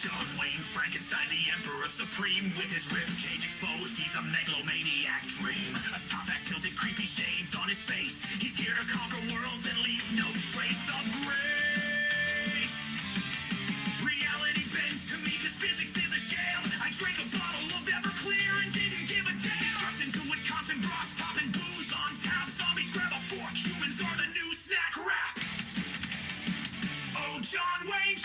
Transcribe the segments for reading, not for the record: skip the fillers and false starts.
John Wayne Frankenstein, the Emperor Supreme. With his ribcage exposed, he's a megalomaniac dream. A top hat tilted, creepy shades on his face. He's here to conquer worlds and leave no trace of grace. Reality bends to me cause physics is a sham. I drank a bottle of Everclear and didn't give a damn. He struts into Wisconsin broads, popping booze on tap. Zombies grab a fork, humans are the new snack wrap. Oh, John Wayne,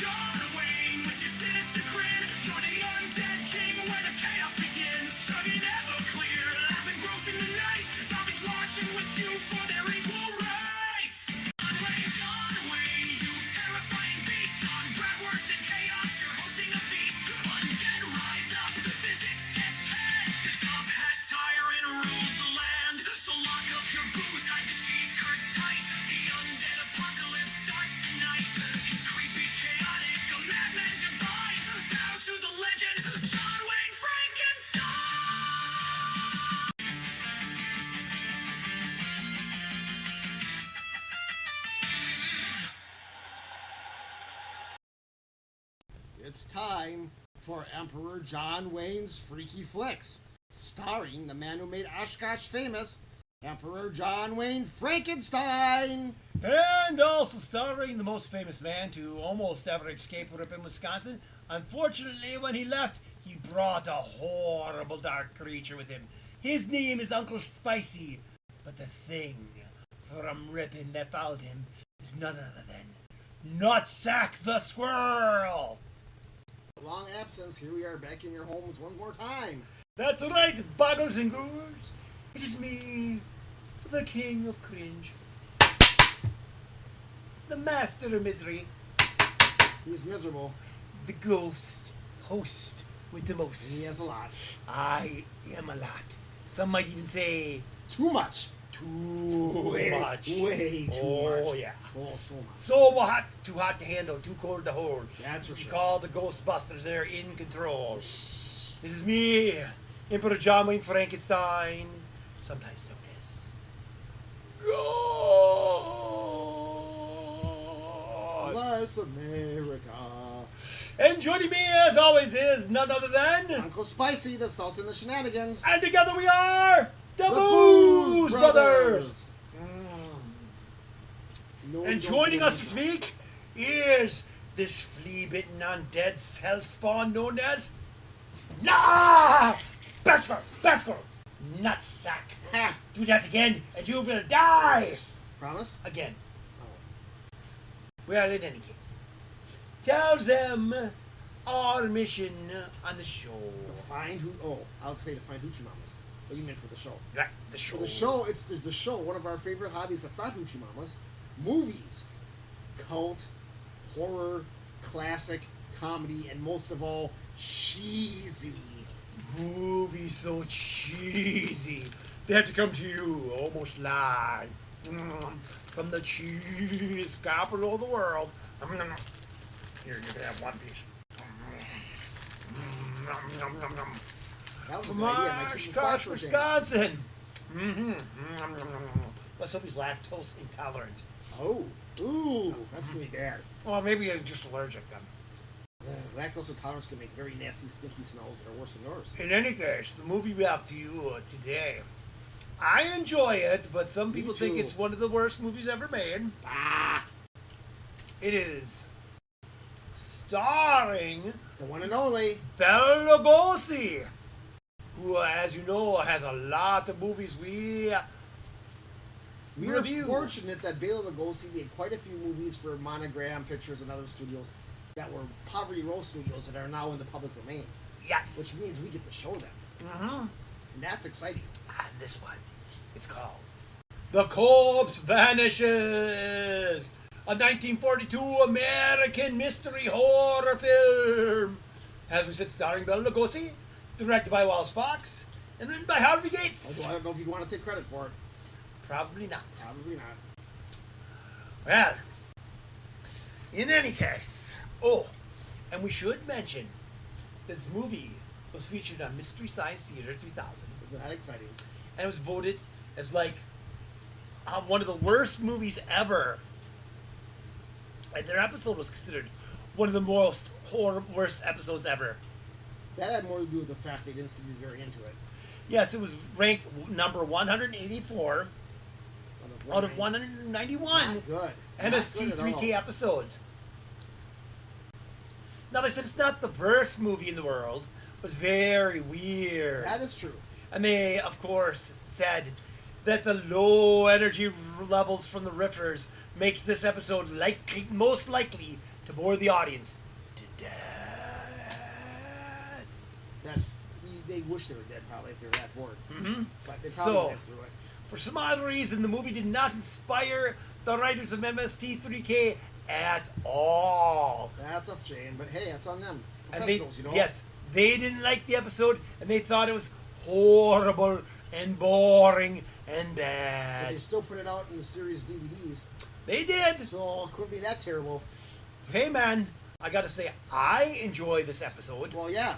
with your sinister grin. Join the undead king where the chaos begins. Chugging Everclear, laughing gross in the night. Zombies watching with you for their equal rights. John Wayne, you terrifying beast. On bratwurst and chaos, you're hosting a feast. Undead rise up, physics gets panned. The top hat tyrant rules the land. So lock up your booze, hide the cheese curds tight. The undead apocalypse starts tonight. It's creepy, chaotic, a madman divine. Bow to the legend, John Wayne Frankenstein. It's time for Emperor John Wayne's Freaky Flicks, starring the man who made Oshkosh famous, Emperor John Wayne Frankenstein. And also starring the most famous man to almost ever escape Rip in Wisconsin. Unfortunately, when he left, he brought a horrible dark creature with him. His name is Uncle Spicy, but the thing from Ripon that followed him is none other than Nutsack the Squirrel. Long absence, here we are back in your homes one more time. That's right, boggles and goers. It is me, the king of cringe, the master of misery, He's miserable. the ghost host with the most. And he has a lot. I am a lot. Some might even say Too much. too Way much. too much. Oh yeah. Oh, so much. So hot, too hot to handle, too cold to hold. That's for We sure. call the Ghostbusters. They're in control. It is me, Emperor John Wayne Frankenstein, sometimes known as God. Bless America. And joining me, as always, is none other than... Uncle Spicy, the Sultan of Shenanigans. And together we are the, The Booze Booze Brothers. No, And don't joining get us this me week is this flea-bitten undead cell spawn known as... Batsker! Nutsack! Ha! Do that again, and you will die! Promise? Again. Oh. Well, in any case, tell them our mission on the show. To find who? Oh, I'll say to find Hoochie Mamas. What do you meant for the show? Right, the show. For the show, there's the show. One of our favorite hobbies that's not Hoochie Mamas. Movies, cult, horror, classic, comedy, and most of all, cheesy. Movie so cheesy. They had to come to you almost live from the cheese capital of the world. Here, you can have one piece. That was a good idea. My Christmas Oshkosh, flash was in. Wisconsin. Let's hope he's lactose intolerant. Oh, ooh, that's gonna be bad. Well, maybe he's just allergic then. Lactose intolerance can make very nasty, stinky smells that are worse than yours. In any case, the movie we have to you today, I enjoy it, but some people think too. it's one of the worst movies ever made. Ah, It is starring the one and only. Bela Lugosi, who, as you know, has a lot of movies we We're review. fortunate that Bela Lugosi made quite a few movies for Monogram Pictures and other studios that were Poverty Row studios that are now in the public domain, Yes. which means we get to show them. Mm-hmm. And that's exciting. And this one is called The Corpse Vanishes, a 1942 American mystery horror film. As we said, starring Bela Lugosi, directed by Wallace Fox, and written by Harvey Gates. Although I don't know if you'd want to take credit for it. Probably not. Probably not. Well, in any case, oh, and we should mention this movie was featured on Mystery Science Theater 3000. Isn't that exciting? And it was voted as like one of the worst movies ever. And their episode was considered one of the most worst episodes ever. That had more to do with the fact they didn't seem to be very into it. Yes, it was ranked number 184 out of 191 Not good. MST3K episodes. Now, they said it's not the worst movie in the world. It was very weird. That is true. And they, of course, said that the low energy levels from the riffers makes this episode most likely to bore the audience to death. They wish they were dead, probably, if they were that bored. Mm-hmm. But they probably went through it. For some odd reason, the movie did not inspire the writers of MST3K at all. That's a shame, but hey, that's on them. And Professionals, yes, they didn't like the episode, and they thought it was horrible and boring and bad. But they still put it out in the series DVDs. They did. So it couldn't be that terrible. Hey, man, I gotta say, I enjoy this episode. Well, yeah.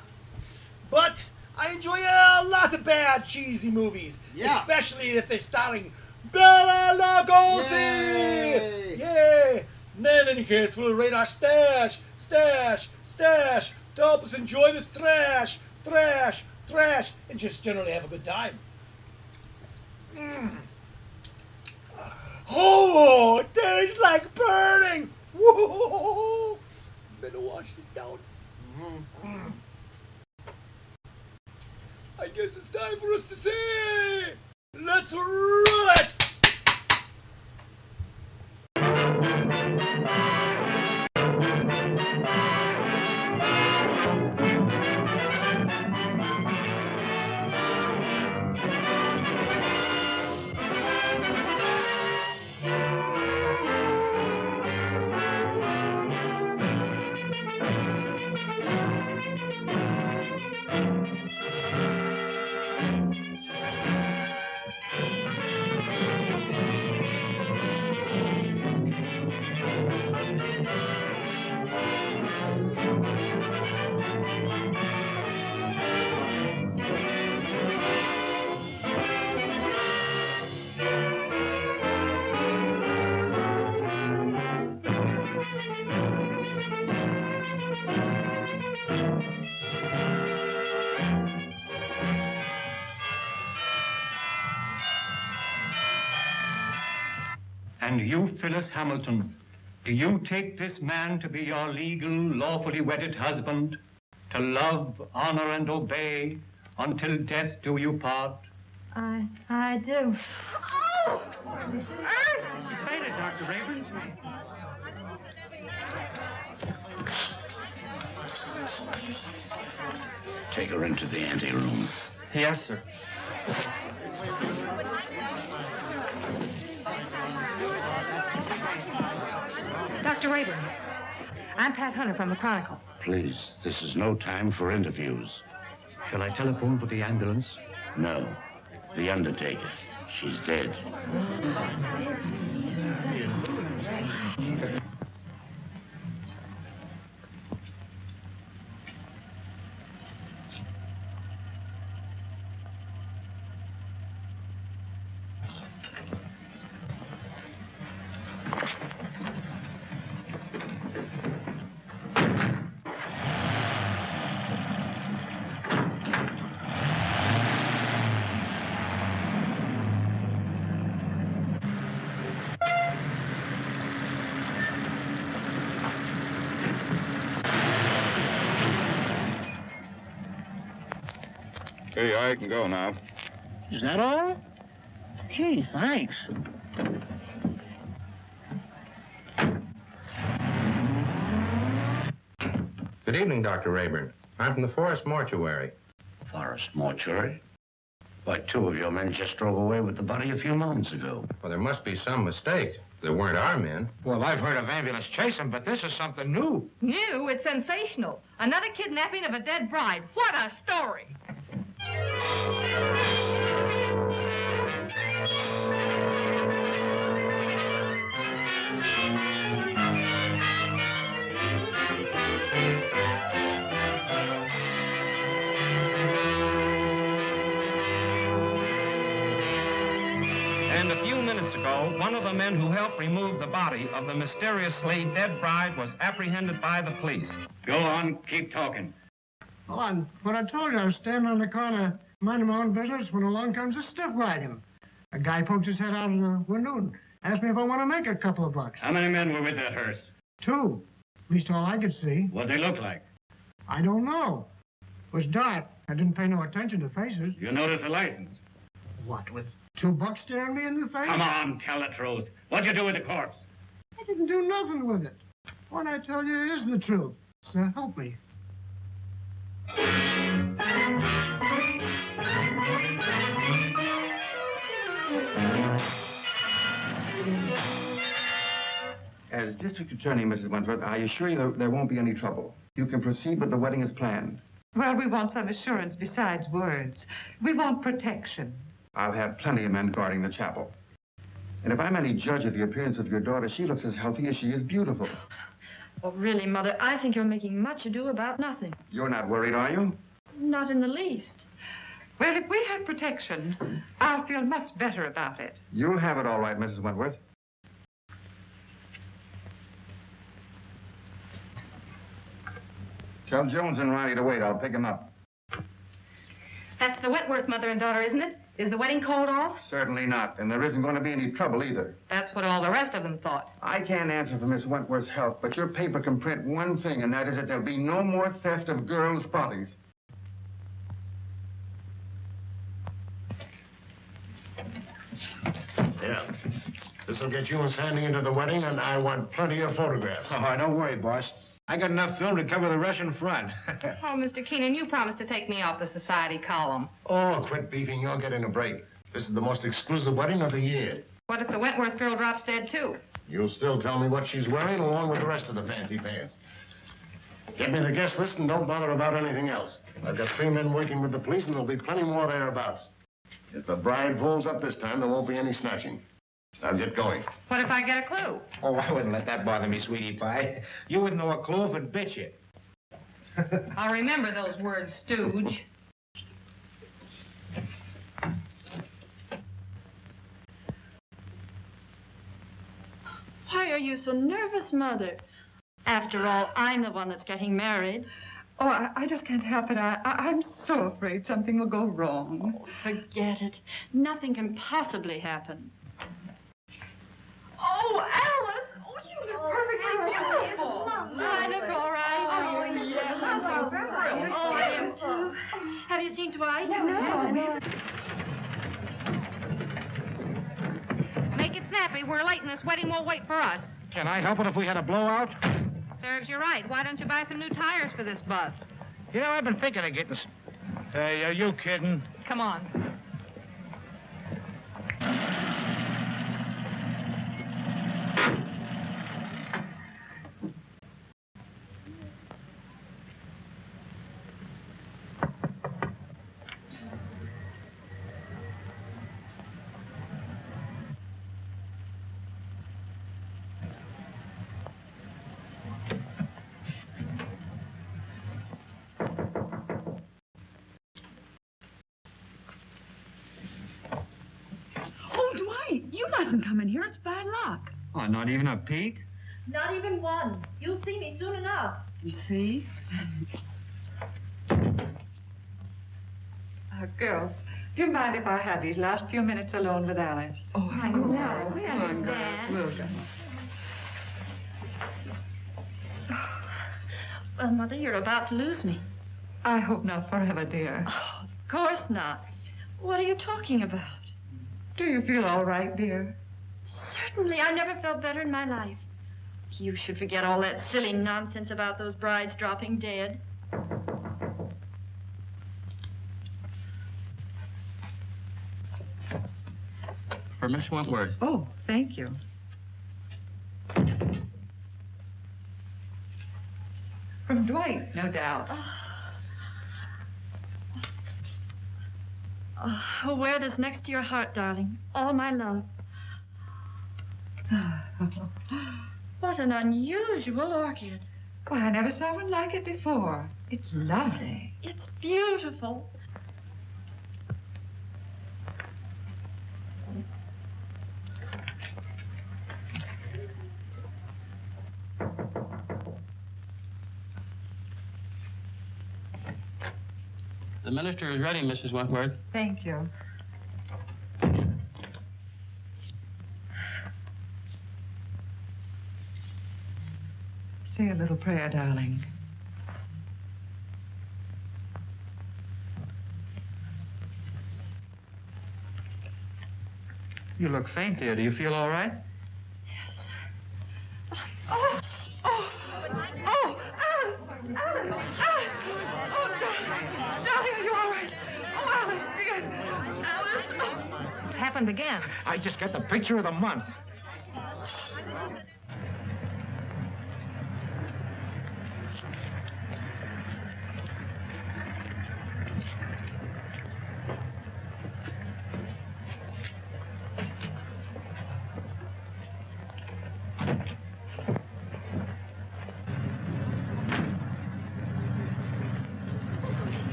But I enjoy a lot of bad, cheesy movies. Yeah. Especially if they're starring Bela Lugosi! Yay! And then, in any case, we'll rate our stash to help us enjoy this trash, and just generally have a good time. Oh, it tastes like burning! Whoa! Better wash this down. I guess it's time for us to say, let's roll it! And you, Phyllis Hamilton, do you take this man to be your legal, lawfully wedded husband, to love, honor, and obey until death do you part? I do. Oh! She fainted, Dr. Raven. Take her into the anteroom. Yes, sir. Dr. Rayburn, I'm Pat Hunter from the Chronicle. Please, this is no time for interviews. Shall I telephone for the ambulance? No. The undertaker. She's dead. Hey, I can go now. Is that all? Gee, thanks. Good evening, Dr. Rayburn. I'm from the Forest Mortuary. Forest mortuary? Why, two of your men just drove away with the body a few moments ago. Well, there must be some mistake. They weren't our men. Well, I've heard of ambulance chasing, but this is something new. New? It's sensational. Another kidnapping of a dead bride. What a story! And a few minutes ago, one of the men who helped remove the body of the mysteriously dead bride was apprehended by the police. Go on, keep talking. Oh, what I told you, I was standing on the corner, minding my own business, when along comes a stiff wagon. A guy poked his head out of the window and asked me if I want to make a couple of bucks. How many men were with that hearse? 2. At least all I could see. What'd they look like? I don't know. It was dark. I didn't pay no attention to faces. You notice the license? What, with 2 bucks staring me in the face? Come on, tell the truth. What'd you do with the corpse? I didn't do nothing with it. What I tell you is the truth. So help me. As District Attorney, Mrs. Wentworth, I assure you there won't be any trouble. You can proceed with the wedding as planned. Well, we want some assurance besides words. We want protection. I'll have plenty of men guarding the chapel. And if I'm any judge of the appearance of your daughter, she looks as healthy as she is beautiful. Oh, really, Mother, I think you're making much ado about nothing. You're not worried, are you? Not in the least. Well, if we have protection, I'll feel much better about it. You'll have it all right, Mrs. Wentworth. Tell Jones and Riley to wait. I'll pick him up. That's the Wentworth mother and daughter, isn't it? Is the wedding called off? Certainly not. And there isn't going to be any trouble either. That's what all the rest of them thought. I can't answer for Miss Wentworth's health, but your paper can print one thing, and that is that there'll be no more theft of girls' bodies. Yeah. This'll get you and Sandy into the wedding, and I want plenty of photographs. Oh, don't worry, boss. I got enough film to cover the Russian front. Oh, Mr. Keenan, you promised to take me off the society column. Oh, quit beefing. You're getting a break. This is the most exclusive wedding of the year. What if the Wentworth girl drops dead, too? You'll still tell me what she's wearing along with the rest of the fancy pants. Get me the guest list and don't bother about anything else. I've got 3 men working with the police, and there'll be plenty more thereabouts. If the bride pulls up this time, there won't be any snatching. Now get going. What if I get a clue? Oh, I wouldn't let that bother me, sweetie pie. You wouldn't know a clue if it bit you. I'll remember those words, stooge. Why are you so nervous, Mother? After all, I'm the one that's getting married. Oh, I just can't help it. I'm so afraid something will go wrong. Oh, forget it. Nothing can possibly happen. Oh, Alice! Oh, you look perfectly beautiful. I look all right. Oh, yes, I'm so thrilled. Oh, I am too. Have you seen Dwight? No. Make it snappy. We're late and this wedding won't wait for us. Can I help it if we had a blowout? Serves you right. Why don't you buy some new tires for this bus? You know, I've been thinking of getting... Hey, are you kidding? Come on. You mustn't come in here. It's bad luck. Oh, not even a peek? Not even one. You'll see me soon enough. You see? Girls, do you mind if I had these last few minutes alone with Alice? Oh, I know. We understand. We'll go. Well, Mother, you're about to lose me. I hope not forever, dear. Oh, of course not. What are you talking about? Do you feel all right, dear? Certainly. I never felt better in my life. You should forget all that silly nonsense about those brides dropping dead. For Miss Wentworth. Oh, thank you. From Dwight, no doubt. Oh, wear this next to your heart, darling. All my love. What an unusual orchid. Why, I never saw one like it before. It's lovely. It's beautiful. The minister is ready, Mrs. Wentworth. Thank you. Say a little prayer, darling. You look faint, dear. Do you feel all right? Oh, Alice! Alice! Oh, darling, are you all right? Oh, Alice, dear. Alice! Oh. Happened again. I just got the picture of the month.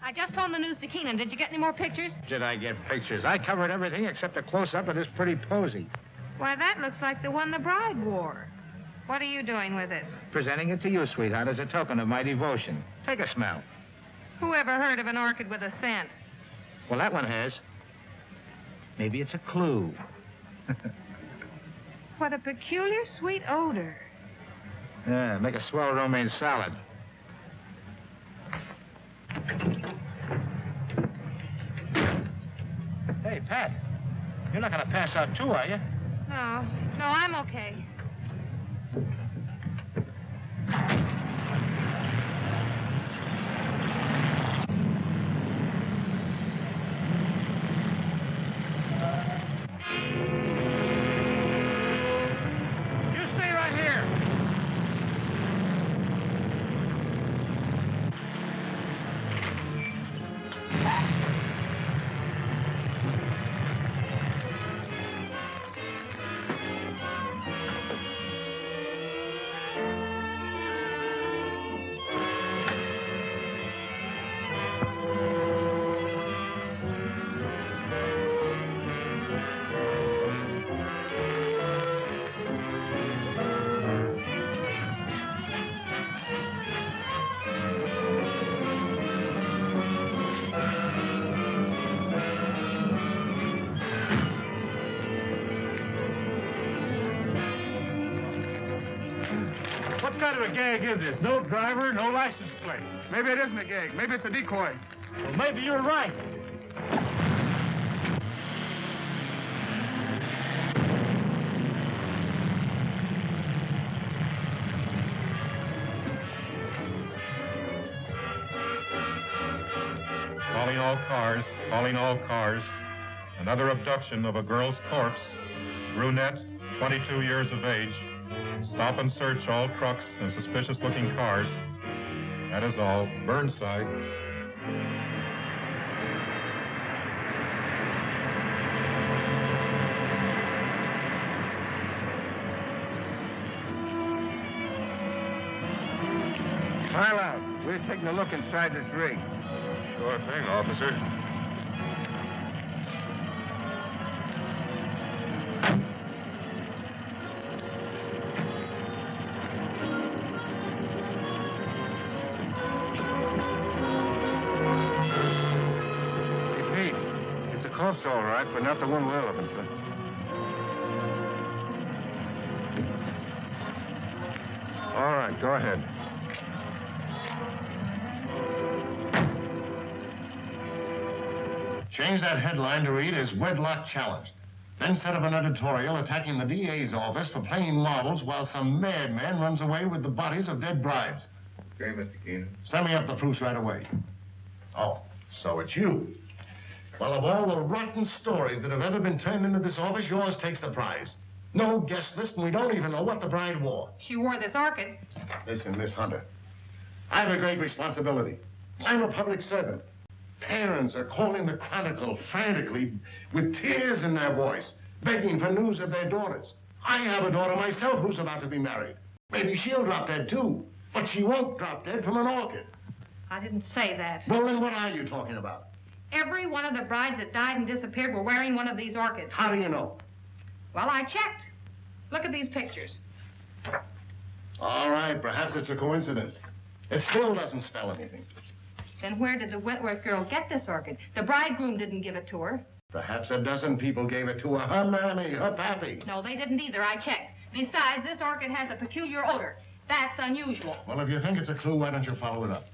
I just phoned the news to Keenan. Did you get any more pictures? Did I get pictures? I covered everything except a close-up of this pretty posy. Why, that looks like the one the bride wore. What are you doing with it? Presenting it to you, sweetheart, as a token of my devotion. Take a smell. Who ever heard of an orchid with a scent? Well, that one has. Maybe it's a clue. What a peculiar sweet odor. Yeah, make a swell romaine salad. Hey, Pat, you're not going to pass out too, are you? No, I'm okay. You stay right here. What kind of a gag is this? No driver, no license plate. Maybe it isn't a gag. Maybe it's a decoy. Well, maybe you're right. Calling all cars, calling all cars. Another abduction of a girl's corpse. Brunette, 22 years of age. Stop and search all trucks and suspicious-looking cars. That is all. Burnside. Pile out. We're taking a look inside this rig. Sure thing, officer. Corpse, all right, but not the one we're looking for. All right, go ahead. Change that headline to read as wedlock challenged. Then set up an editorial attacking the DA's office for playing marbles while some madman runs away with the bodies of dead brides. Okay, Mr. Keenan. Send me up the proofs right away. Oh, so it's you. Well, of all the rotten stories that have ever been turned into this office, yours takes the prize. No guest list, and we don't even know what the bride wore. She wore this orchid. Listen, Miss Hunter, I have a great responsibility. I'm a public servant. Parents are calling the Chronicle frantically with tears in their voice, begging for news of their daughters. I have a daughter myself who's about to be married. Maybe she'll drop dead, too. But she won't drop dead from an orchid. I didn't say that. Well, then what are you talking about? Every one of the brides that died and disappeared were wearing one of these orchids. How do you know? Well, I checked. Look at these pictures. All right, perhaps it's a coincidence. It still doesn't spell anything. Then where did the Wentworth girl get this orchid? The bridegroom didn't give it to her. Perhaps a dozen people gave it to her. Her mammy, her pappy. No, they didn't either. I checked. Besides, this orchid has a peculiar odor. That's unusual. Well, if you think it's a clue, why don't you follow it up?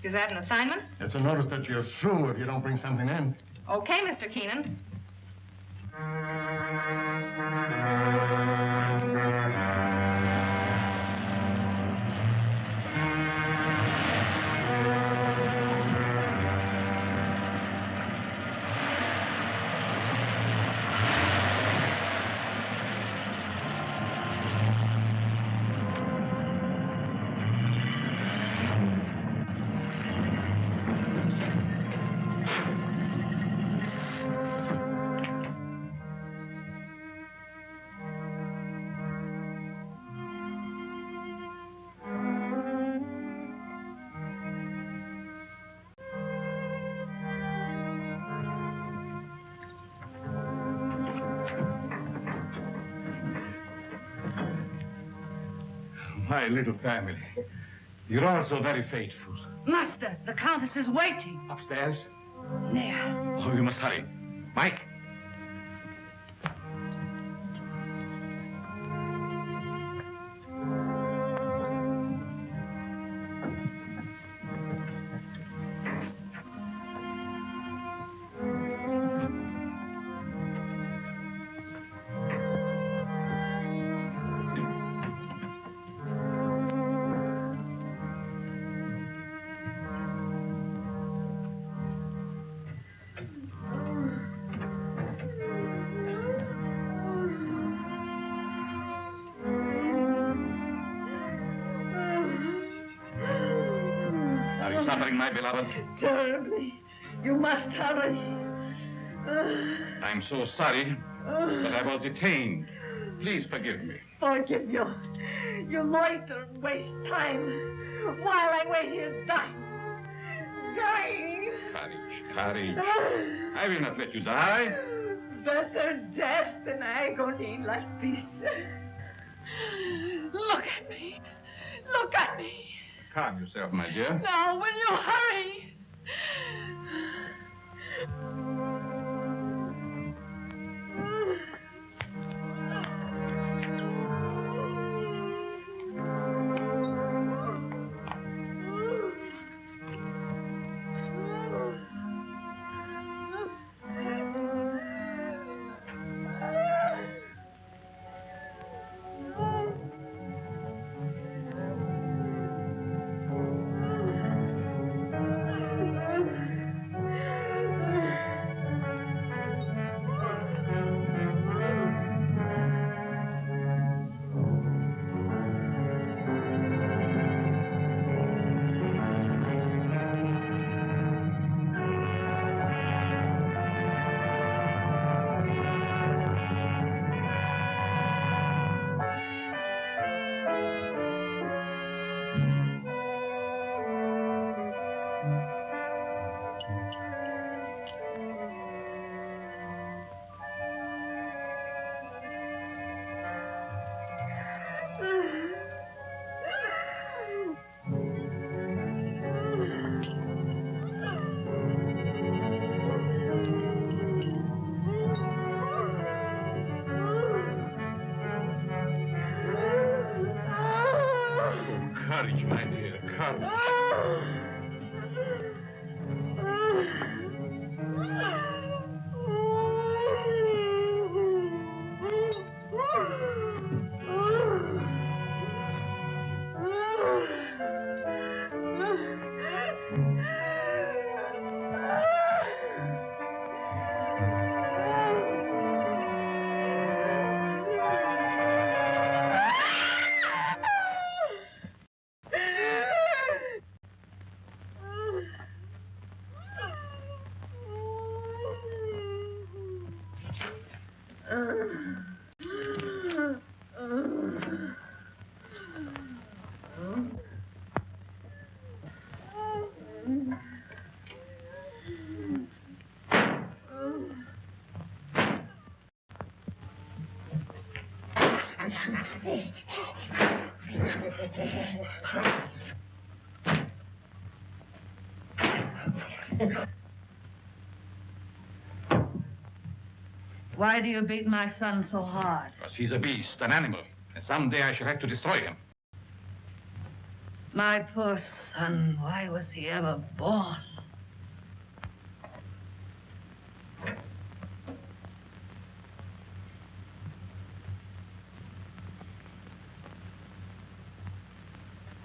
Is that an assignment? It's a notice that you're through if you don't bring something in. Okay, Mr. Keenan. My little family. You're all so very faithful. Master, the Countess is waiting. Upstairs? There. Oh, you must hurry. Mike? Suffering, my beloved? Terribly. You must hurry. I'm so sorry that I was detained. Please forgive me. Forgive you. You loiter and waste time while I wait here dying. Dying. Courage. I will not let you die. Better death than agony like this. Look at me. Look at me. Calm yourself, my dear. Now, will you hurry? Courage, my dear, courage. Why do you beat my son so hard? Because he's a beast, an animal, and someday I shall have to destroy him. My poor son, why was he ever born?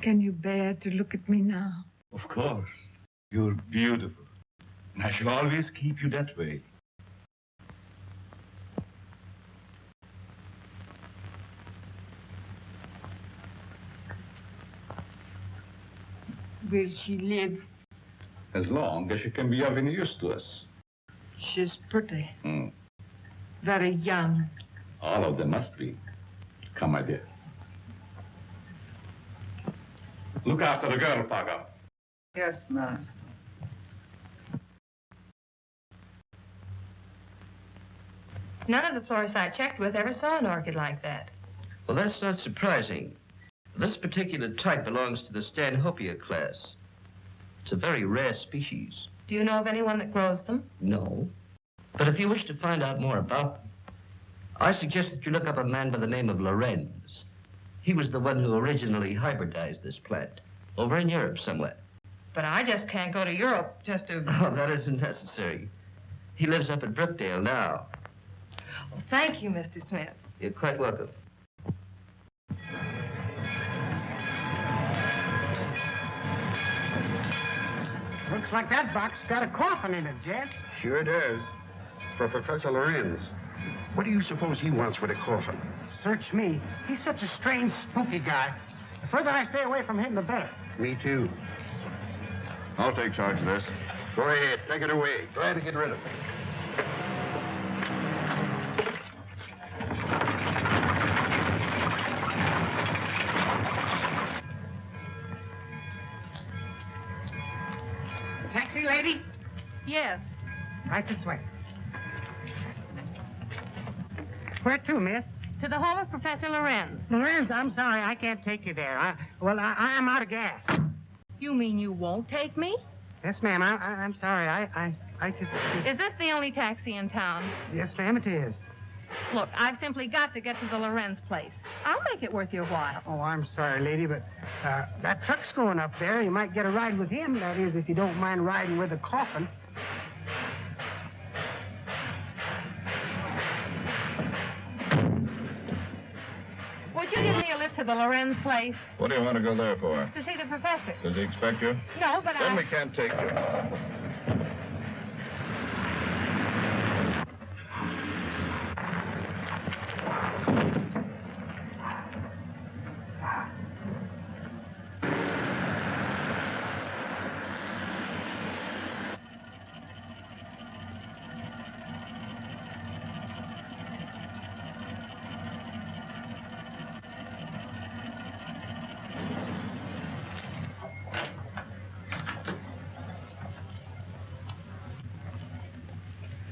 Can you bear to look at me now? Of course. You're beautiful. And I shall always keep you that way. Will she live? As long as she can be of any use to us. She's pretty. Very young. All of them must be. Come, my dear. Look after the girl, Paga. Yes, master. None of the florists I checked with ever saw an orchid like that. Well, that's not surprising. This particular type belongs to the Stanhopea class. It's a very rare species. Do you know of anyone that grows them? No. But if you wish to find out more about them, I suggest that you look up a man by the name of Lorenz. He was the one who originally hybridized this plant, over in Europe somewhere. But I just can't go to Europe just to... Oh, that isn't necessary. He lives up at Brookdale now. Well, thank you, Mr. Smith. You're quite welcome. Looks like that box got a coffin in it, Jet. Sure does. For Professor Lorenz. What do you suppose he wants with a coffin? Search me. He's such a strange, spooky guy. The further I stay away from him, the better. Me too. I'll take charge of this. Go ahead, take it away. Glad to get rid of it. Taxi, lady? Yes. Right this way. Where to, miss? To the home of Professor Lorenz. Lorenz, I'm sorry, I can't take you there. I'm out of gas. You mean you won't take me? Yes, ma'am. I'm sorry. I just... Is this the only taxi in town? Yes, ma'am, it is. Look, I've simply got to get to the Lorenz place. I'll make it worth your while. Oh, I'm sorry, lady, but that truck's going up there. You might get a ride with him. That is, if you don't mind riding with a coffin. Would you give me a lift to the Lorenz place? What do you want to go there for? To see the professor. Does he expect you? No, but Then we can't take you.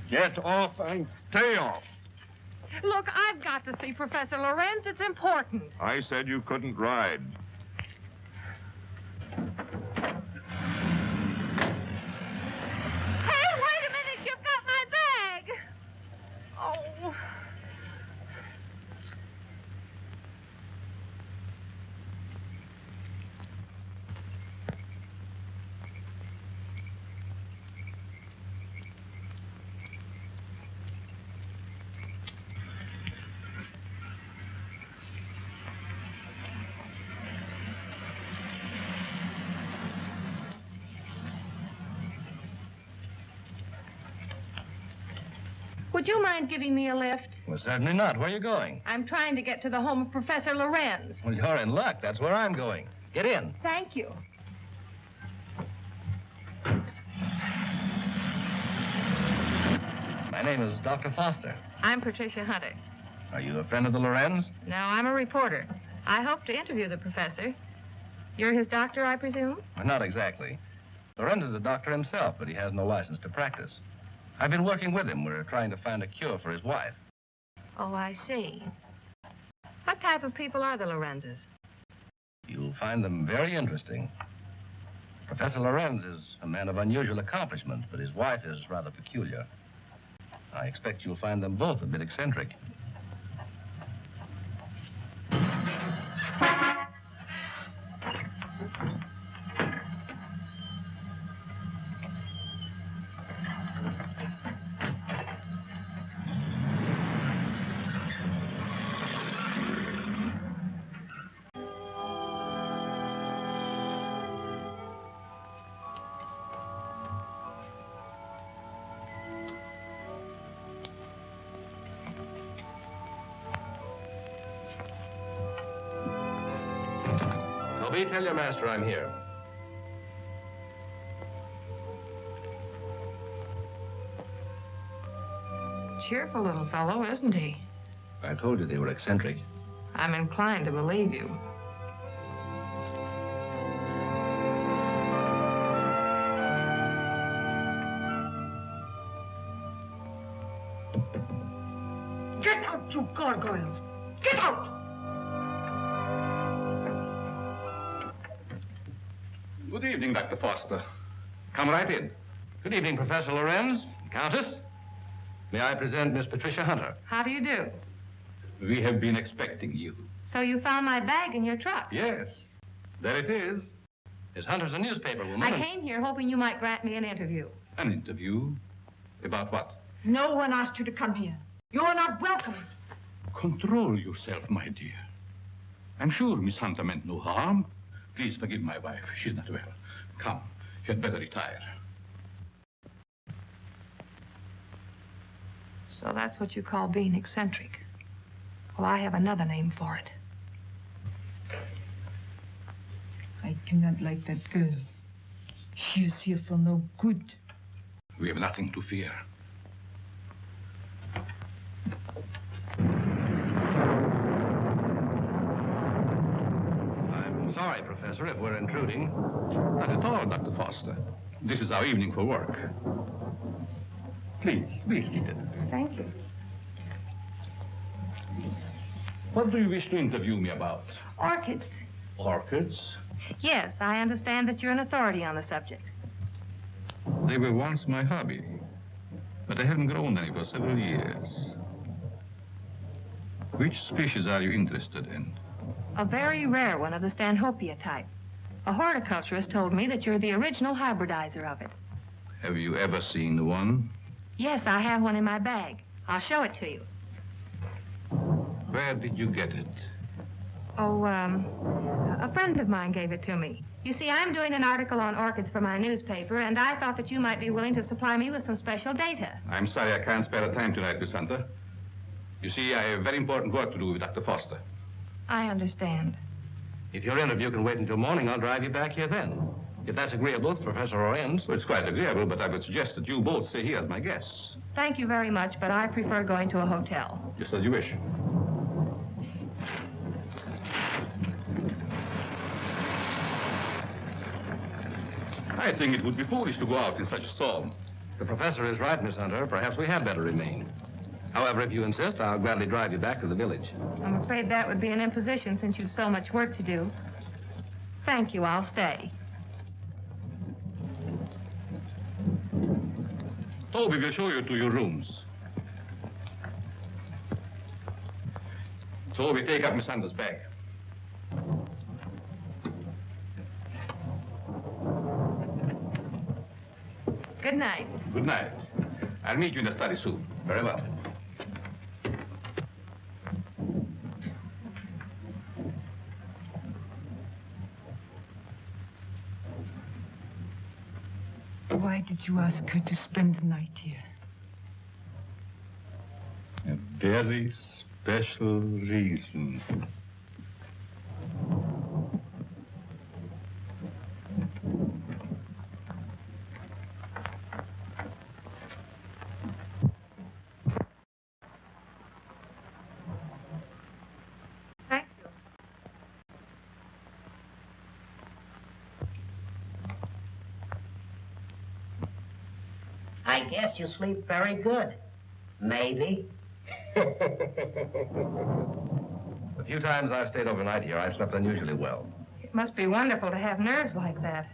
Get off and stay off. Look, I've got to see Professor Lorenz. It's important. I said you couldn't ride. Hey, wait a minute. You've got my bag. Oh. Would you mind giving me a lift? Well, certainly not. Where are you going? I'm trying to get to the home of Professor Lorenz. Well, you're in luck. That's where I'm going. Get in. Thank you. My name is Dr. Foster. I'm Patricia Hunter. Are you a friend of the Lorenz? No, I'm a reporter. I hope to interview the professor. You're his doctor, I presume? Well, not exactly. Lorenz is a doctor himself, but he has no license to practice. I've been working with him. We're trying to find a cure for his wife. Oh, I see. What What type of people are the Lorenzes? You'll find them very interesting. Professor Lorenz is a man of unusual accomplishment, but his wife is rather peculiar. I expect you'll find them both a bit eccentric. Toby, tell your master I'm here. Cheerful little fellow, isn't he? I told you they were eccentric. I'm inclined to believe you. Get out, you gargoyles! Get out! Good evening, Dr. Foster. Come right in. Good evening, Professor Lorenz, Countess. May I present Miss Patricia Hunter? How do you do? We have been expecting you. So you found my bag in your truck? Yes, there it is. Miss Hunter's a newspaper woman. I came here hoping you might grant me an interview. An interview? About what? No one asked you to come here. You are not welcome. Control yourself, my dear. I'm sure Miss Hunter meant no harm. Please forgive my wife. She's not well. Come, you had better retire. So that's what you call being eccentric. Well, I have another name for it. I do not like that girl. She is here for no good. We have nothing to fear. I'm sorry, Professor, if we're intruding. Not at all, Dr. Foster. This is our evening for work. Please, be seated. Thank you. What do you wish to interview me about? Orchids. Orchids? Yes, I understand that you're an authority on the subject. They were once my hobby, but I haven't grown any for several years. Which species are you interested in? A very rare one of the Stanhopea type. A horticulturist told me that you're the original hybridizer of it. Have you ever seen one? Yes, I have one in my bag. I'll show it to you. Where did you get it? Oh, a friend of mine gave it to me. You see, I'm doing an article on orchids for my newspaper, and I thought that you might be willing to supply me with some special data. I'm sorry I can't spare the time tonight, Miss Hunter. You see, I have very important work to do with Dr. Foster. I understand. If your interview can wait until morning, I'll drive you back here then. If that's agreeable with Professor Lorenz. Well, it's quite agreeable, but I would suggest that you both stay here as my guests. Thank you very much, but I prefer going to a hotel. Just as you wish. I think it would be foolish to go out in such a storm. The professor is right, Miss Hunter. Perhaps we had better remain. However, if you insist, I'll gladly drive you back to the village. I'm afraid that would be an imposition since you've so much work to do. Thank you, I'll stay. Toby will show you to your rooms. Toby, take up Miss Hunter's bag. Good night. Good night. I'll meet you in the study soon. Very well. Why did you ask her to spend the night here? A very special reason. I guess you sleep very good. Maybe. But few times I've stayed overnight here, I slept unusually well. It must be wonderful to have nerves like that.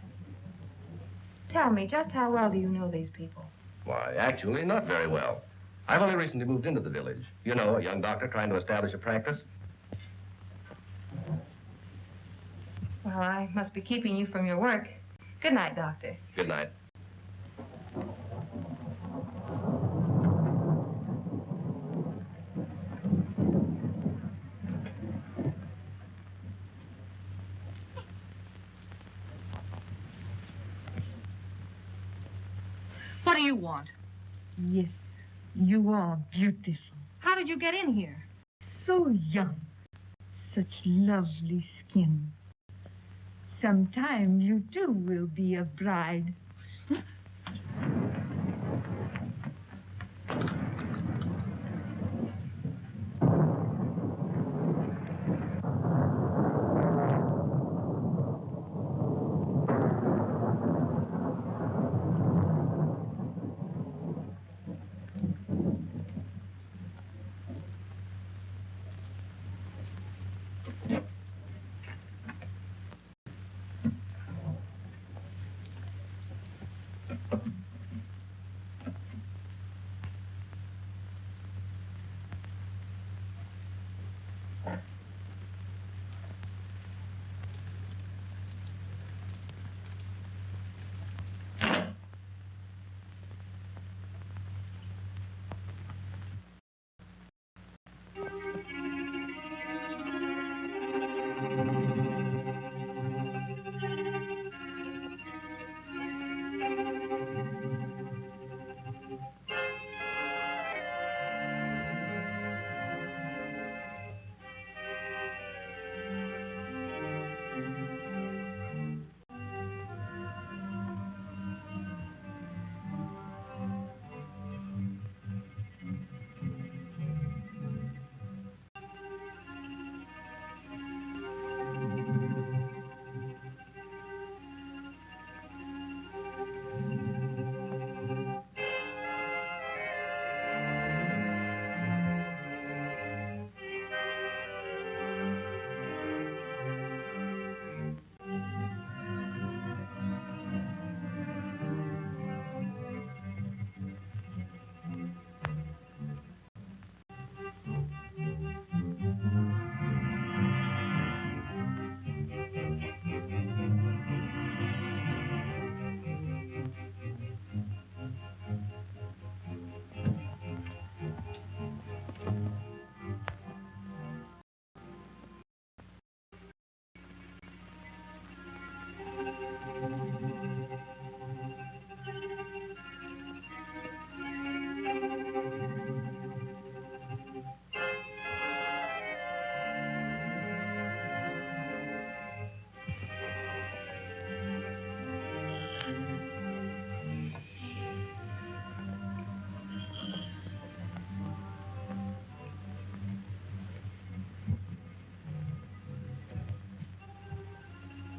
Tell me, just how well do you know these people? Why, actually, not very well. I've only recently moved into the village. You know, a young doctor trying to establish a practice. Well, I must be keeping you from your work. Good night, Doctor. Good night. What do you want? Yes, you are beautiful. How did you get in here? So young. Such lovely skin. Sometime you too will be a bride.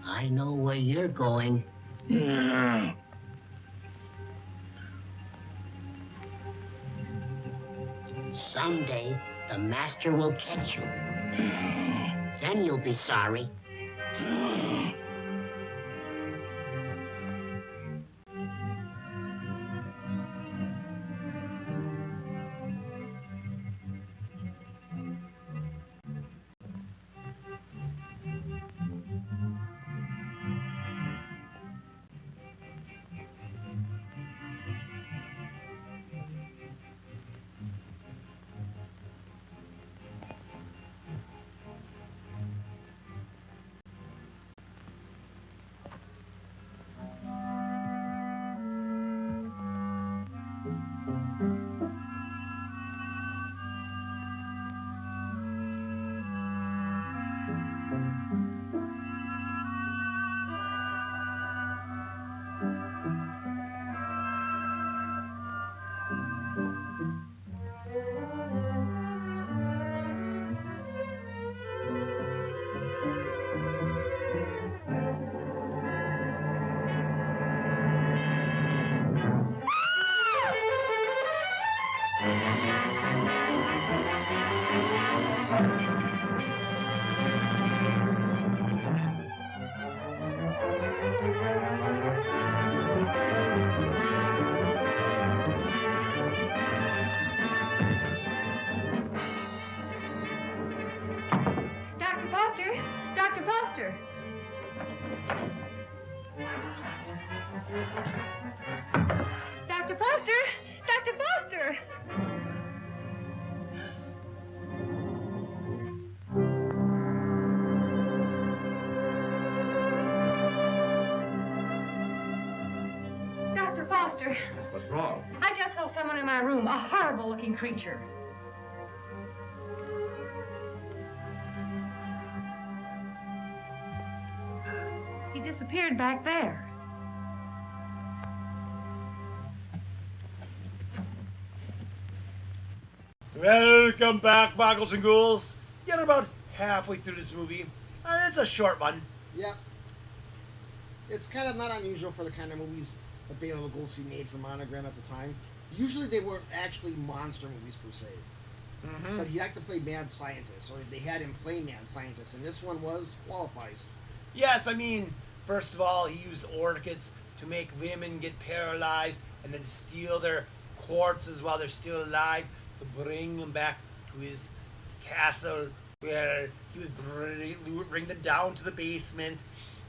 I know where you're going. Someday, the master will catch you. Then you'll be sorry. Foster. Dr. Foster! Dr. Foster! Dr. Foster, What's wrong? I just saw someone in my room, a horrible-looking creature. He disappeared back there. Welcome back, Boggles and Ghouls. You're about halfway through this movie. It's a short one. Yeah. It's kind of not unusual for the kind of movies that Bela Lugosi made for Monogram at the time. Usually they weren't actually monster movies per se. Mm-hmm. But he liked to play mad scientists, or they had him play mad scientists, and this one qualifies. Yes, I mean, first of all, he used orchids to make women get paralyzed and then steal their corpses while they're still alive to bring them back to his castle, where he would bring them down to the basement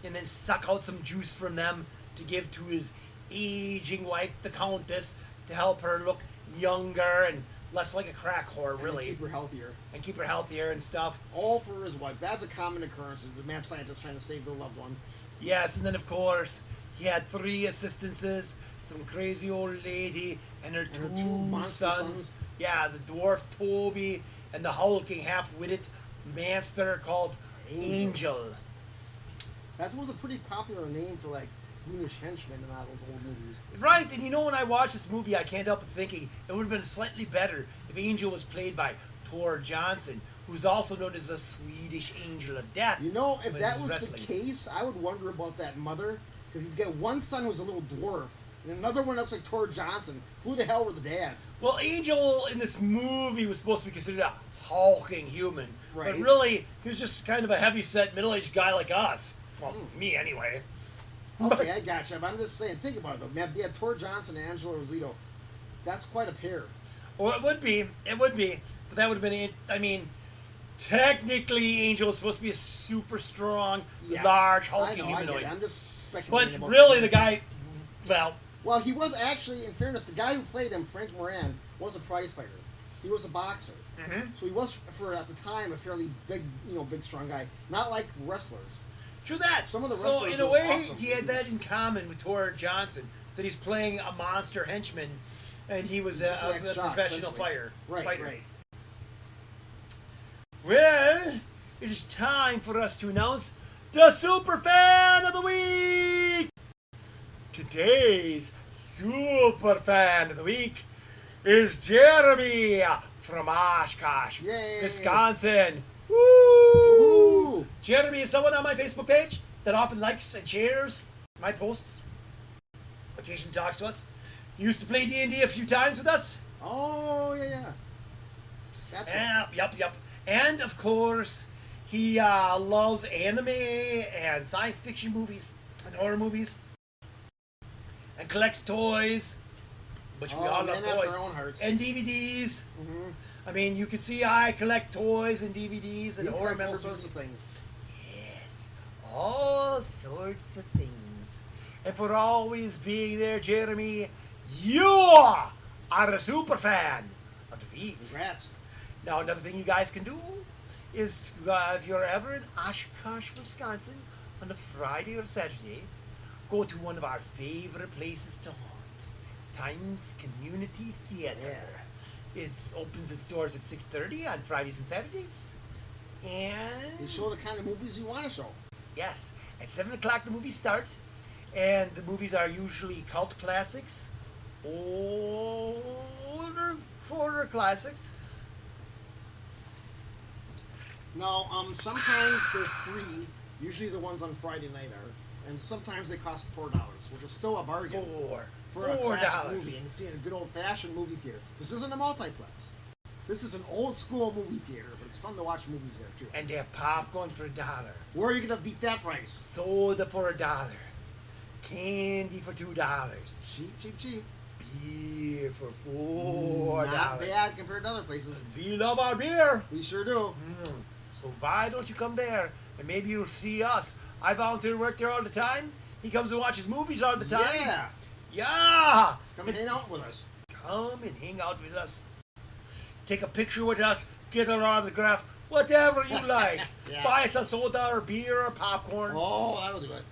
and then suck out some juice from them to give to his aging wife, the Countess, to help her look younger and less like a crack whore, really. And keep her healthier. And keep her healthier and stuff. All for his wife. That's a common occurrence, the mad scientist trying to save their loved one. Yes, and then of course, he had 3 assistances, some crazy old lady, and her two monster sons. Yeah, the dwarf Toby, and the hulking half-witted monster called Angel. That was a pretty popular name for, like, goonish henchmen in all those old movies. Right, and you know, when I watched this movie, I can't help but thinking it would have been slightly better if Angel was played by Tor Johnson, who's also known as the Swedish Angel of Death. You know, if when that he's was wrestling. the case, I would wonder about that mother, because you've got one son who's a little dwarf, and another one looks like Tor Johnson. Who the hell were the dads? Well, Angel in this movie was supposed to be considered a hulking human, Right. but really, he was just kind of a heavy-set, middle-aged guy like us. Well, me anyway. Okay, I gotcha, but I'm just saying, think about it, though. Man, yeah, Tor Johnson and Angela Rosito, that's quite a pair. Well, it would be, but that would have been, I mean, technically, Angel is supposed to be a super strong, large, hulking I humanoid. get it. I'm just speculating But about really, the guy, well, he was actually, in fairness, the guy who played him, Frank Moran, was a prize fighter. He was a boxer. Mhm. So he was, for at the time, a fairly big, big, strong guy. Not like wrestlers. True that. Some of the So wrestlers in a were way, awesome. he had that in common with Tor Johnson, that he's playing a monster henchman, and he was He's just an a ex-jock, professional essentially. fighter. Right. Well, it is time for us to announce the Super Fan of the Week! Today's Super Fan of the Week is Jeremy from Oshkosh, Wisconsin. Woo! Jeremy is someone on my Facebook page that often likes and shares my posts. Occasionally talks to us. He used to play D&D a few times with us. Oh, yeah. That's right. Yep. And, of course, he loves anime and science fiction movies and horror movies and collects toys, which we all love men after toys, our own hearts. and DVDs. Mm-hmm. I mean, you can see I collect toys and DVDs and You horror collect all memorabilia. sorts of things. Yes, all sorts of things. And for always being there, Jeremy, you are a super fan of the week. Congrats. Now, another thing you guys can do is, if you're ever in Oshkosh, Wisconsin, on a Friday or Saturday, go to one of our favorite places to haunt, Times Community Theater. It opens its doors at 6:30 on Fridays and Saturdays. And They show the kind of movies you want to show. yes, at 7 o'clock the movies start, and the movies are usually cult classics, older horror classics. No, sometimes they're free. Usually the ones on Friday night are. And sometimes they cost $4, which is still a bargain. For a classic $4. movie and to see it in a good old-fashioned movie theater. This isn't a multiplex. This is an old-school movie theater, but it's fun to watch movies there, too. And they have popcorn for $1. Where are you going to beat that price? Soda for $1. Candy for $2. Cheap. Beer for $4. Not bad compared to other places. We love our beer. We sure do. So why don't you come there And maybe you'll see us. I volunteer to work there all the time. He comes and watches movies all the time. Yeah. Yeah. Come hang out with us. Come and hang out with us. Take a picture with us. Get an autograph. Whatever you like. Yeah. Buy us a soda or beer or popcorn. Oh, that'll do it.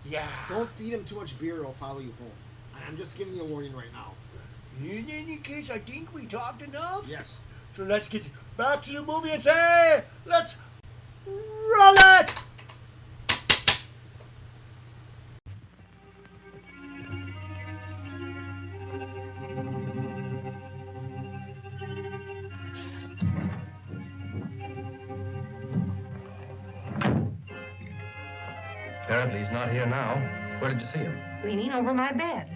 Yeah. Don't feed him too much beer, he'll follow you home. I'm just giving you a warning right now. In any case, I think we talked enough. Yes. So let's get back to the movie and say, let's roll it! Apparently he's not here now. Where did you see him? Leaning over my bed.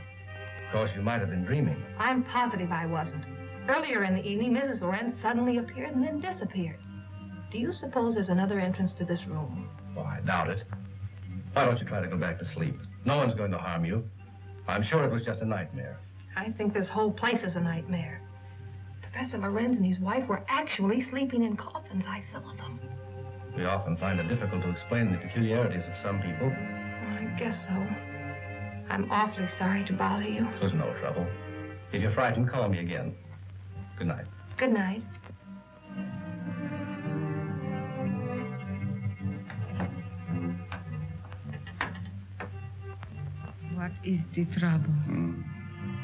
Of course, you might have been dreaming. I'm positive I wasn't. Earlier in the evening, Mrs. Lorenz suddenly appeared and then disappeared. Do you suppose there's another entrance to this room? Oh, I doubt it. Why don't you try to go back to sleep? No one's going to harm you. I'm sure it was just a nightmare. I think this whole place is a nightmare. Professor Lorenz and his wife were actually sleeping in coffins. I saw them. We often find it difficult to explain the peculiarities of some people. I guess so. I'm awfully sorry to bother you. It was no trouble. If you're frightened, call me again. Good night. Good night. What is the trouble?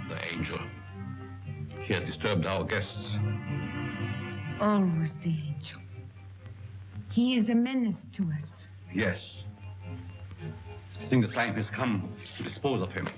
The angel. He has disturbed our guests. Always the angel. He is a menace to us. Yes. I think the time has come to dispose of him.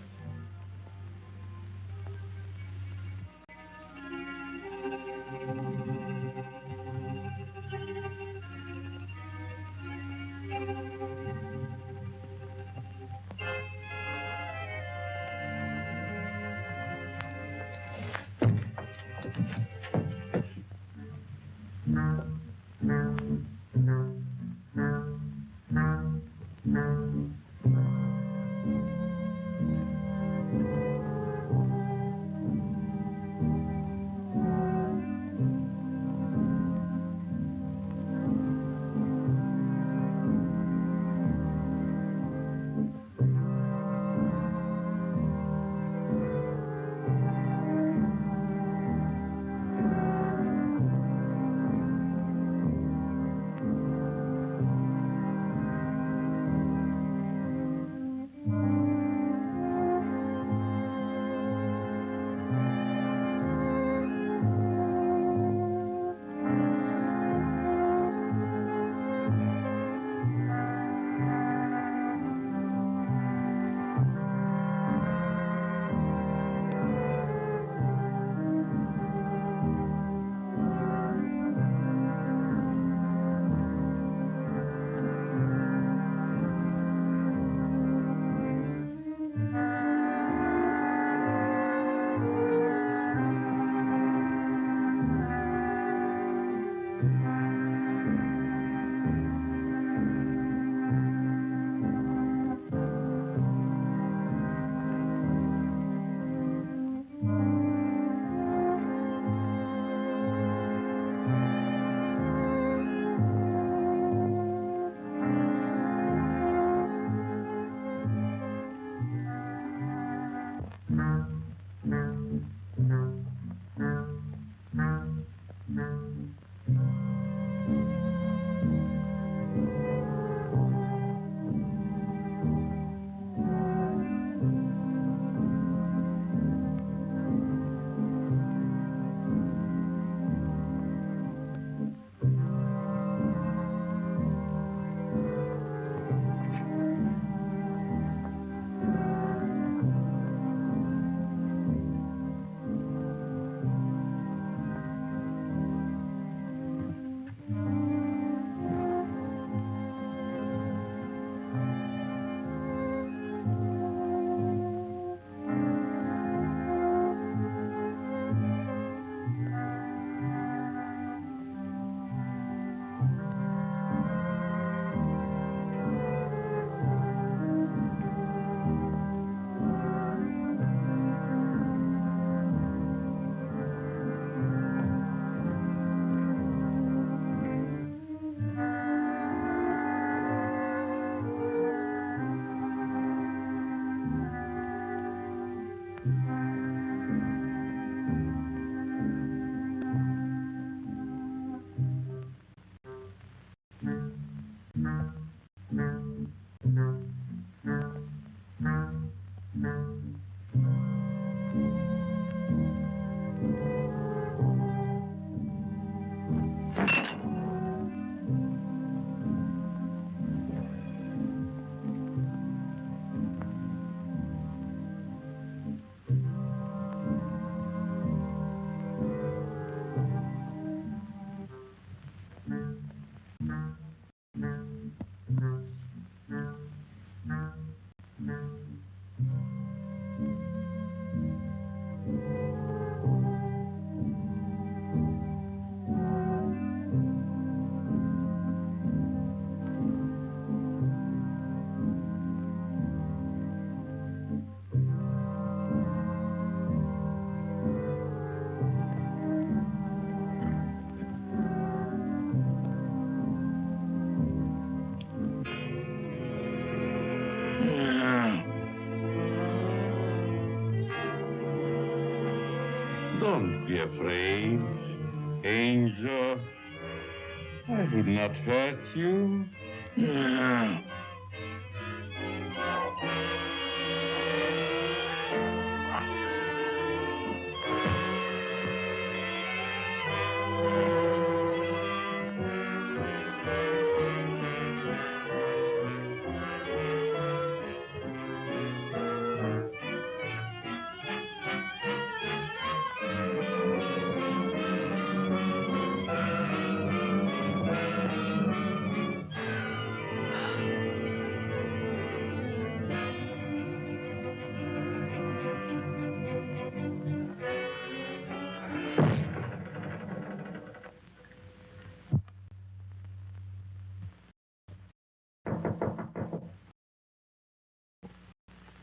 Don't be afraid, Angel. I would not hurt you.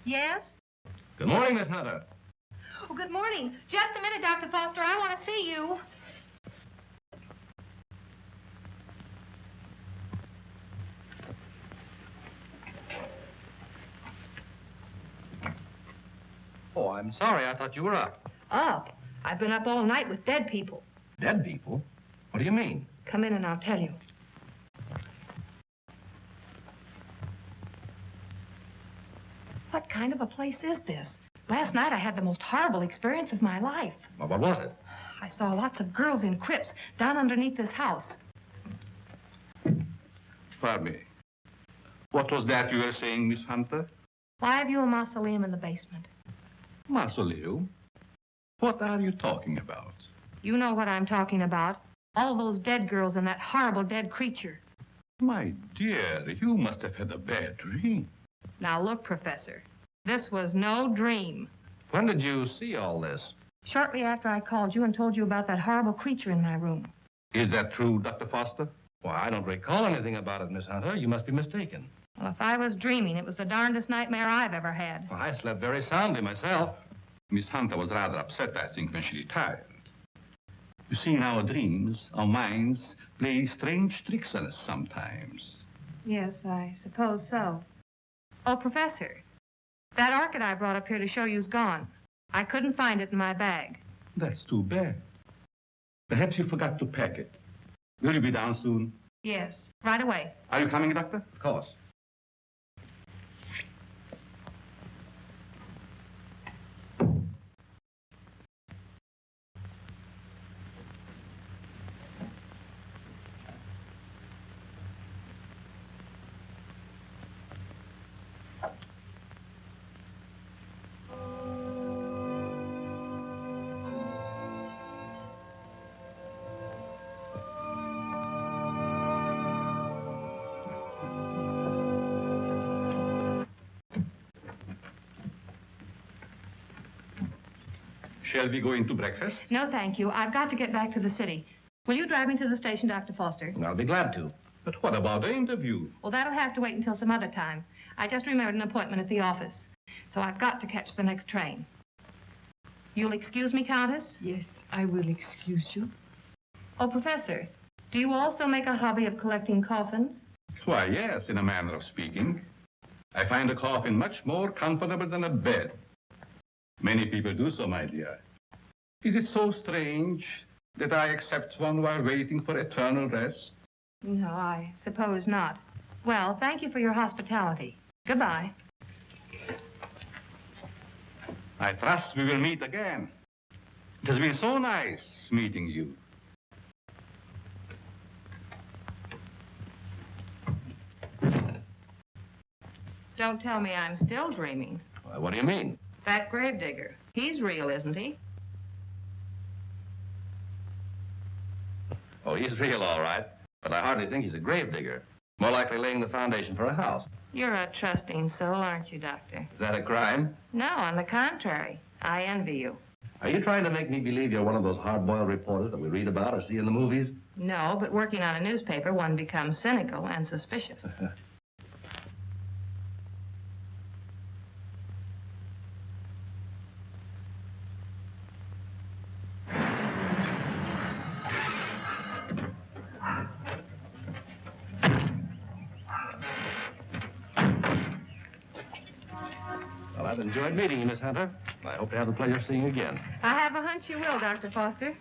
Yes? Good morning, Miss Hunter. Oh, good morning. Just a minute, Dr. Foster. I want to see you. Oh, I'm sorry. I thought you were up. Up? I've been up all night with dead people. Dead people? What do you mean? Come in and I'll tell you. What kind of a place is this? Last night I had the most horrible experience of my life. Well, what was it? I saw lots of girls in crypts down underneath this house. Pardon me. What was that you were saying, Miss Hunter? Why have you a mausoleum in the basement? Mausoleum? What are you talking about? You know what I'm talking about. All those dead girls and that horrible dead creature. My dear, you must have had a bad dream. Now look, Professor, this was no dream. When did you see all this? Shortly after I called you and told you about that horrible creature in my room. Is that true, Dr. Foster? Well, I don't recall anything about it, Miss Hunter. You must be mistaken. Well, if I was dreaming, it was the darndest nightmare I've ever had. Well, I slept very soundly myself. Miss Hunter was rather upset, I think, when she retired. You see, in our dreams, our minds play strange tricks on us sometimes. Yes, I suppose so. Oh, Professor, that orchid I brought up here to show you's gone. I couldn't find it in my bag. That's too bad. Perhaps you forgot to pack it. Will you be down soon? Yes, right away. Are you coming, Doctor? Of course. Shall we go into breakfast? No, thank you. I've got to get back to the city. Will you drive me to the station, Dr. Foster? I'll be glad to. But what about the interview? Well, that'll have to wait until some other time. I just remembered an appointment at the office. So I've got to catch the next train. You'll excuse me, Countess? Yes, I will excuse you. Oh, Professor, do you also make a hobby of collecting coffins? Why, yes, in a manner of speaking. I find a coffin much more comfortable than a bed. Many people do so, my dear. Is it so strange that I accept one while waiting for eternal rest? No, I suppose not. Well, thank you for your hospitality. Goodbye. I trust we will meet again. It has been so nice meeting you. Don't tell me I'm still dreaming. Why, what do you mean? That gravedigger. He's real, isn't he? Oh, he's real, all right. But I hardly think he's a gravedigger. More likely laying the foundation for a house. You're a trusting soul, aren't you, Doctor? Is that a crime? No, on the contrary. I envy you. Are you trying to make me believe you're one of those hard-boiled reporters that we read about or see in the movies? No, but working on a newspaper, one becomes cynical and suspicious. Well, I've enjoyed meeting you, Miss Hunter. I hope to have the pleasure of seeing you again. I have a hunch you will, Dr. Foster.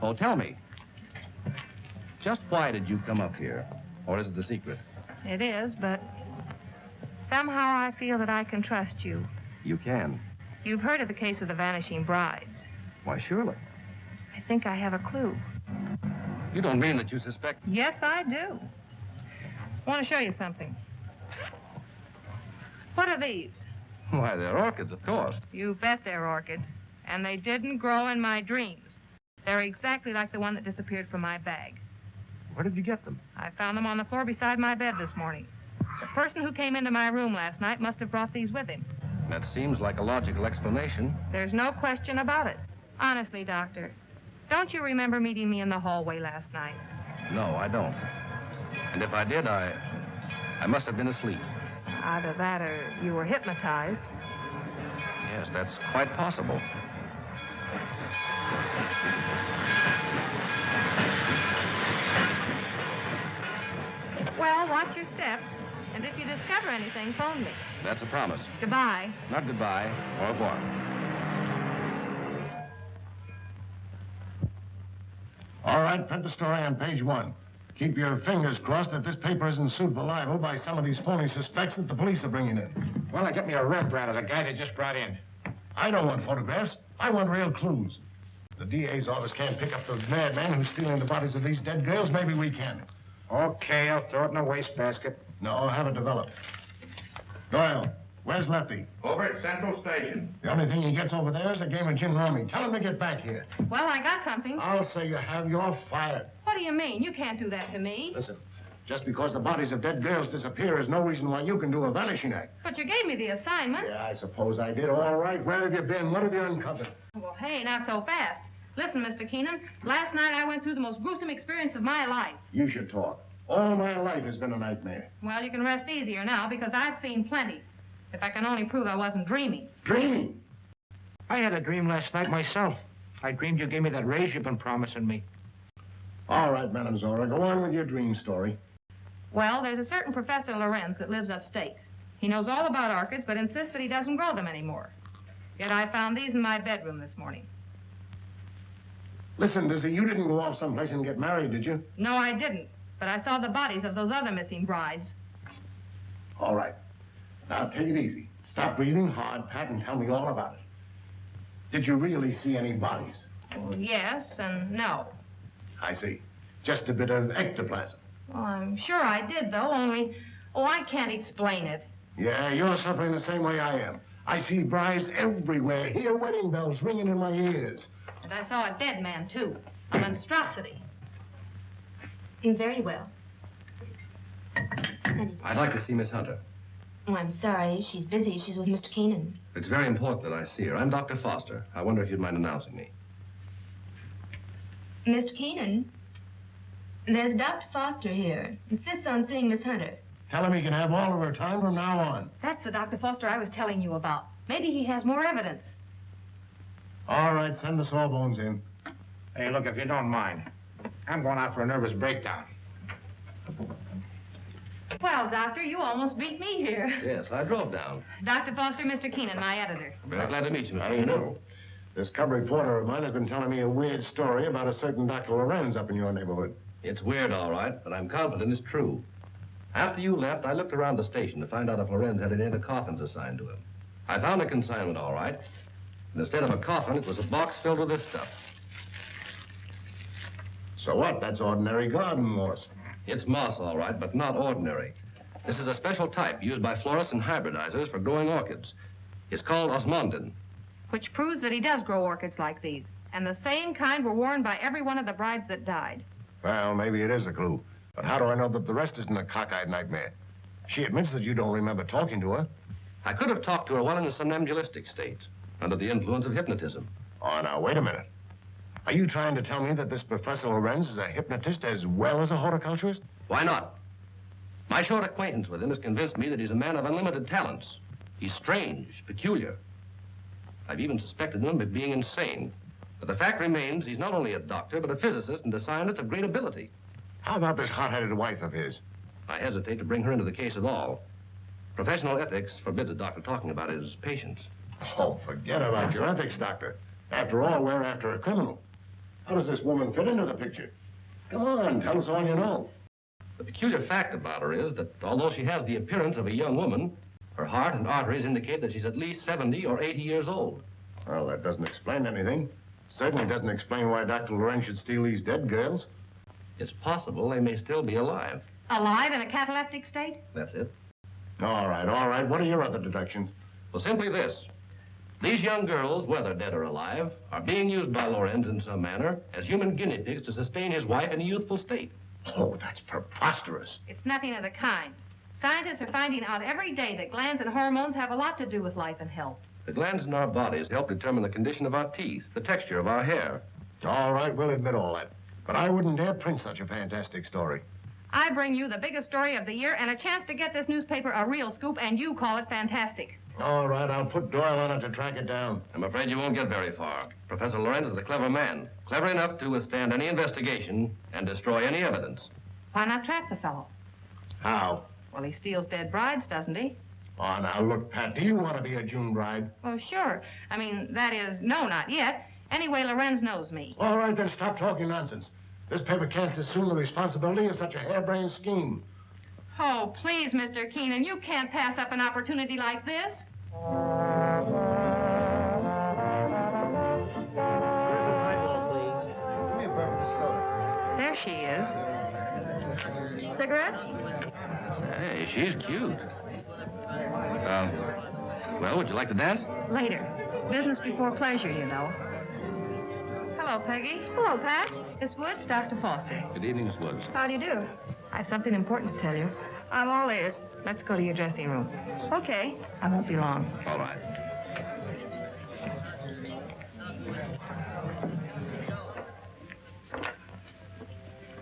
Oh, tell me. Just why did you come up here? Or is it the secret? It is, but somehow I feel that I can trust you. You can. You've heard of the case of the vanishing brides. Why, surely. I think I have a clue. You don't mean that you suspect... Yes, I do. I want to show you something. What are these? Why, they're orchids, of course. You bet they're orchids. And they didn't grow in my dreams. They're exactly like the one that disappeared from my bag. Where did you get them? I found them on the floor beside my bed this morning. The person who came into my room last night must have brought these with him. That seems like a logical explanation. There's no question about it. Honestly, Doctor, don't you remember meeting me in the hallway last night? No, I don't. And if I did, I must have been asleep. Either that or you were hypnotized. Yes, that's quite possible. Well, watch your step. And if you discover anything, phone me. That's a promise. Goodbye. Not goodbye. Au revoir. All right, print the story on page 1. Keep your fingers crossed that this paper isn't sued for libel by some of these phony suspects that the police are bringing in. Well, get me a reprint of the guy they just brought in. I don't want photographs. I want real clues. The DA's office can't pick up the madman who's stealing the bodies of these dead girls. Maybe we can. Okay, I'll throw it in a wastebasket. No, have it developed. Doyle, where's Lefty? Over at Central Station. The only thing he gets over there is a game of gin rummy. Tell him to get back here. Well, I got something. I'll say you have. You're fired. What do you mean? You can't do that to me. Listen, just because the bodies of dead girls disappear is no reason why you can do a vanishing act. But you gave me the assignment. Yeah, I suppose I did. All right, where have you been? What have you uncovered? Well, hey, not so fast. Listen, Mr. Keenan, last night I went through the most gruesome experience of my life. You should talk. All my life has been a nightmare. Well, you can rest easier now because I've seen plenty. If I can only prove I wasn't dreaming. Dreaming? I had a dream last night myself. I dreamed you gave me that raise you've been promising me. All right, Madame Zora, go on with your dream story. Well, there's a certain Professor Lorenz that lives upstate. He knows all about orchids, but insists that he doesn't grow them anymore. Yet I found these in my bedroom this morning. Listen, Dizzy, you didn't go off someplace and get married, did you? No, I didn't. But I saw the bodies of those other missing brides. All right. Now, take it easy. Stop breathing hard, Pat, and tell me all about it. Did you really see any bodies? Oh, yes and no. I see. Just a bit of ectoplasm. Well, I'm sure I did, though, only... Oh, I can't explain it. Yeah, you're suffering the same way I am. I see brides everywhere. Hear wedding bells ringing in my ears. And I saw a dead man, too. A monstrosity. Very well. I'd like to see Miss Hunter. Oh, I'm sorry. She's busy. She's with Mr. Keenan. It's very important that I see her. I'm Dr. Foster. I wonder if you'd mind announcing me. Mr. Keenan, there's Dr. Foster here. Insists on seeing Miss Hunter. Tell him he can have all of her time from now on. That's the Dr. Foster I was telling you about. Maybe he has more evidence. All right, send the sawbones in. Hey, look, if you don't mind, I'm going out for a nervous breakdown. Well, Doctor, you almost beat me here. Yes, I drove down. Dr. Foster, Mr. Keenan, my editor. Very glad to meet you, How Mr. do you Keenan. know? This cub reporter of mine has been telling me a weird story about a certain Dr. Lorenz up in your neighborhood. It's weird, all right, but I'm confident it's true. After you left, I looked around the station to find out if Lorenz had any of the coffins assigned to him. I found a consignment, all right. And instead of a coffin, it was a box filled with this stuff. So what? That's ordinary garden moss. It's moss, all right, but not ordinary. This is a special type used by florists and hybridizers for growing orchids. It's called osmundin. Which proves that he does grow orchids like these. And the same kind were worn by every one of the brides that died. Well, maybe it is a clue. But how do I know that the rest isn't a cockeyed nightmare? She admits that you don't remember talking to her. I could have talked to her while in a somnambulistic state, under the influence of hypnotism. Oh, now, wait a minute. Are you trying to tell me that this Professor Lorenz is a hypnotist as well as a horticulturist? Why not? My short acquaintance with him has convinced me that he's a man of unlimited talents. He's strange, peculiar. I've even suspected him of being insane. But the fact remains he's not only a doctor, but a physicist and a scientist of great ability. How about this hot-headed wife of his? I hesitate to bring her into the case at all. Professional ethics forbids a doctor talking about his patients. Oh, forget about your ethics, Doctor. After all, we're after a criminal. How does this woman fit into the picture? Come on, tell us all you know. The peculiar fact about her is that although she has the appearance of a young woman, her heart and arteries indicate that she's at least 70 or 80 years old. Well, that doesn't explain anything. Certainly doesn't explain why Dr. Lorenz should steal these dead girls. It's possible they may still be alive. Alive in a cataleptic state? That's it. All right. What are your other deductions? Well, simply this. These young girls, whether dead or alive, are being used by Lorenz in some manner as human guinea pigs to sustain his wife in a youthful state. Oh, that's preposterous. It's nothing of the kind. Scientists are finding out every day that glands and hormones have a lot to do with life and health. The glands in our bodies help determine the condition of our teeth, the texture of our hair. All right, we'll admit all that. But I wouldn't dare print such a fantastic story. I bring you the biggest story of the year and a chance to get this newspaper a real scoop, and you call it fantastic. All right, I'll put Doyle on it to track it down. I'm afraid you won't get very far. Professor Lorenz is a clever man, clever enough to withstand any investigation and destroy any evidence. Why not trap the fellow? How? Well, he steals dead brides, doesn't he? Oh, now, look, Pat, do you want to be a June bride? Oh, sure. I mean, that is, no, not yet. Anyway, Lorenz knows me. All right, then stop talking nonsense. This paper can't assume the responsibility of such a harebrained scheme. Oh, please, Mr. Keenan, you can't pass up an opportunity like this. There she is. Cigarettes? Hey, she's cute. Well, would you like to dance? Later. Business before pleasure, you know. Hello, Peggy. Hello, Pat. Miss Woods, Dr. Foster. Good evening, Miss Woods. How do you do? I have something important to tell you. I'm all ears. Let's go to your dressing room. Okay. I won't be long. All right.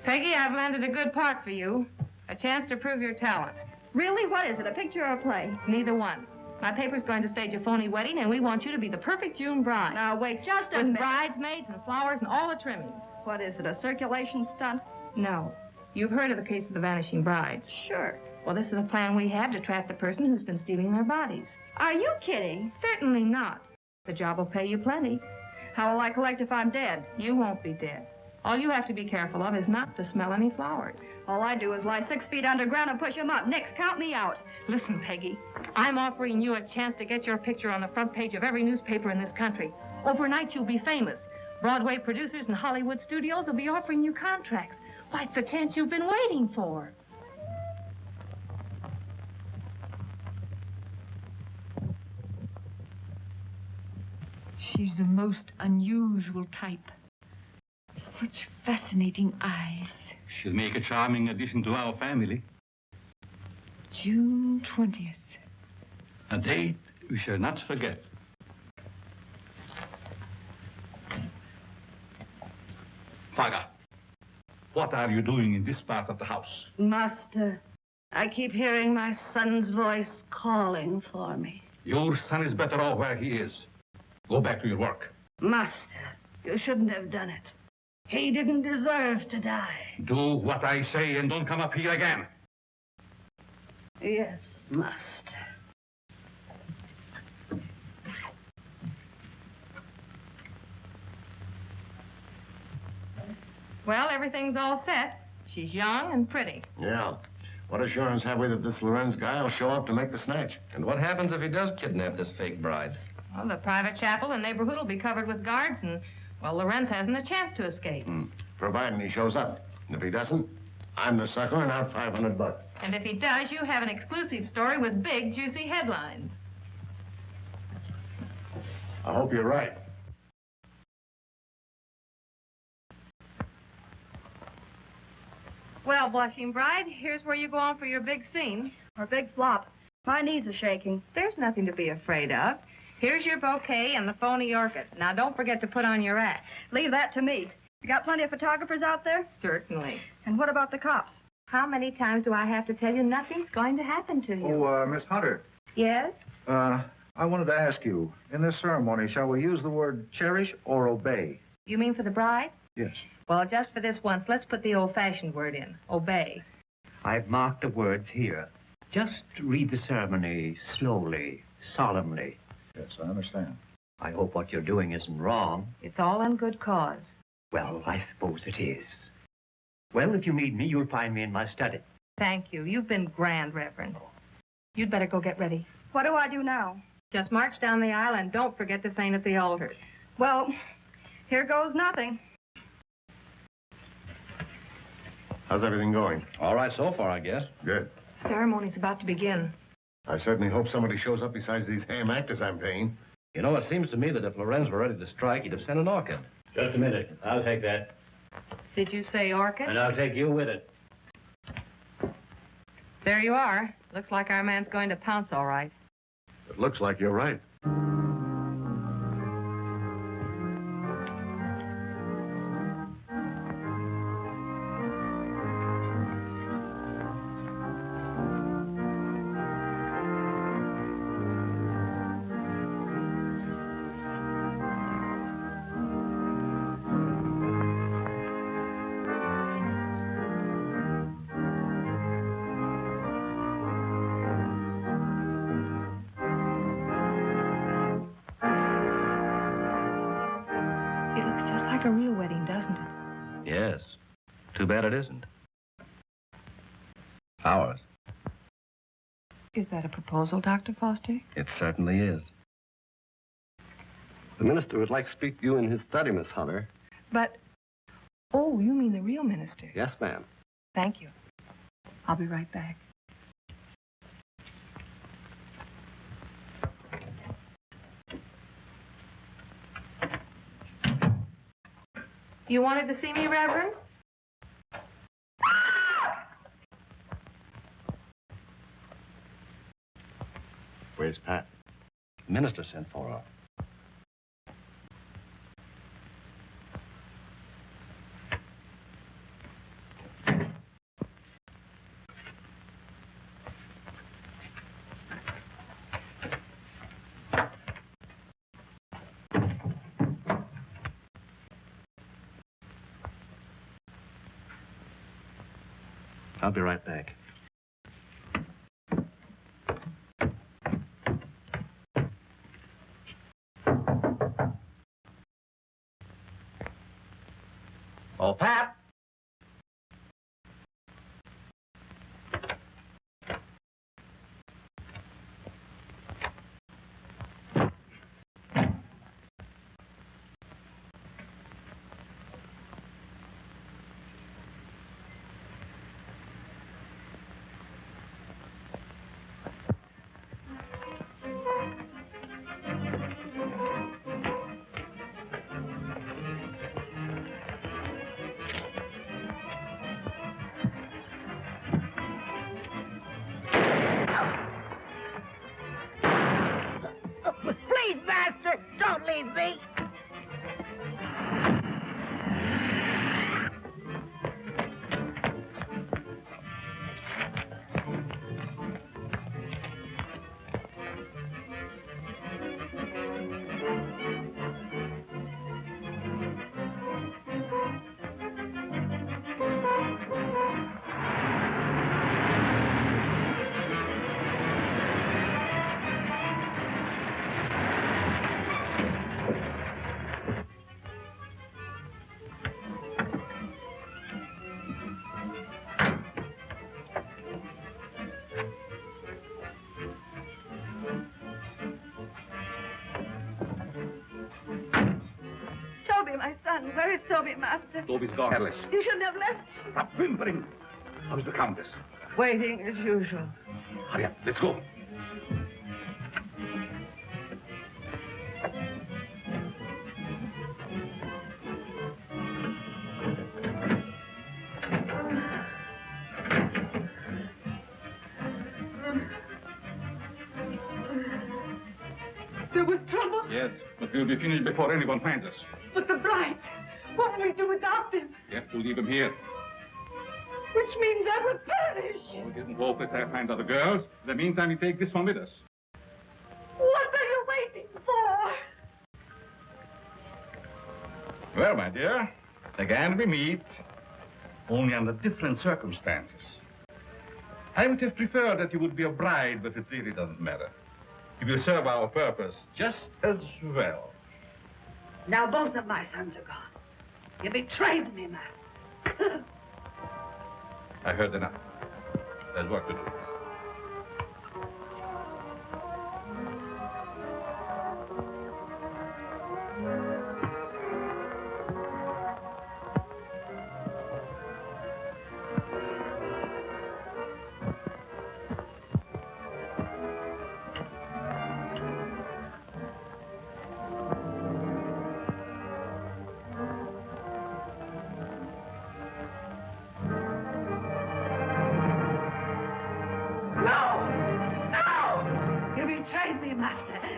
Peggy, I've landed a good part for you. A chance to prove your talent. Really? What is it, a picture or a play? Neither one. My paper's going to stage a phony wedding, and we want you to be the perfect June bride. Now, wait just a minute. With bridesmaids and flowers and all the trimmings. What is it, a circulation stunt? No. You've heard of the case of the vanishing brides. Sure. Well, this is a plan we have to trap the person who's been stealing their bodies. Are you kidding? Certainly not. The job will pay you plenty. How will I collect if I'm dead? You won't be dead. All you have to be careful of is not to smell any flowers. All I do is lie 6 feet underground and push them up. Nix, count me out. Listen, Peggy, I'm offering you a chance to get your picture on the front page of every newspaper in this country. Overnight, you'll be famous. Broadway producers and Hollywood studios will be offering you contracts. Why, it's the chance you've been waiting for. She's the most unusual type. Such fascinating eyes. She'll make a charming addition to our family. June 20th. A date we shall not forget. Faga, what are you doing in this part of the house? Master, I keep hearing my son's voice calling for me. Your son is better off where he is. Go back to your work. Master, you shouldn't have done it. He didn't deserve to die. Do what I say and don't come up here again. Yes, master. Well, everything's all set. She's young and pretty. Yeah. What assurance have we that this Lorenz guy will show up to make the snatch? And what happens if he does kidnap this fake bride? Well, the private chapel and neighborhood will be covered with guards, and, well, Lorenz hasn't a chance to escape. Providing he shows up. And if he doesn't, I'm the sucker and out $500. And if he does, you have an exclusive story with big, juicy headlines. I hope you're right. Well, blushing bride, here's where you go on for your big scene. Or big flop. My knees are shaking. There's nothing to be afraid of. Here's your bouquet and the phony orchid. Now, don't forget to put on your act. Leave that to me. You got plenty of photographers out there? Certainly. And what about the cops? How many times do I have to tell you nothing's going to happen to you? Oh, Miss Hunter. Yes? I wanted to ask you, in this ceremony, shall we use the word cherish or obey? You mean for the bride? Yes. Well, just for this once, let's put the old-fashioned word in. Obey. I've marked the words here. Just read the ceremony slowly, solemnly. Yes, I understand. I hope what you're doing isn't wrong. It's all in good cause. Well, I suppose it is. Well, if you need me, you'll find me in my study. Thank you. You've been grand, Reverend. You'd better go get ready. What do I do now? Just march down the aisle and don't forget to faint at the altar. Well, here goes nothing. How's everything going? All right so far, I guess. Good. Ceremony's about to begin. I certainly hope somebody shows up besides these ham actors I'm paying. You know, it seems to me that if Lorenz were ready to strike, he'd have sent an orchid. Just a minute. I'll take that. Did you say orchid? And I'll take you with it. There you are. Looks like our man's going to pounce all right. It looks like you're right. A real wedding, doesn't it? Yes. Too bad it isn't. Ours. Is that a proposal, Dr. Foster? It certainly is. The minister would like to speak to you in his study, Miss Hunter. But, oh, you mean the real minister? Yes, ma'am. Thank you. I'll be right back. You wanted to see me, Reverend? Where's Pat? The minister sent for her. I'll be right back. Oh, Pat! Please, Master, don't leave me. Where is Toby, Master? Toby's gone. Careless. You shouldn't have left. Stop whimpering. How's the Countess? Waiting as usual. Hurry up. Let's go. There was trouble? Yes, but we'll be finished before anyone finds us. But the bride, what will we do without them? We have to leave him here. Which means I will perish. Oh, it isn't hopeless I find other girls. In the meantime, we take this one with us. What are you waiting for? Well, my dear, again we meet, only under different circumstances. I would have preferred that you would be a bride, but it really doesn't matter. It will serve our purpose just as well. Now both of my sons are gone. You betrayed me, Master. I heard enough. There's work to do.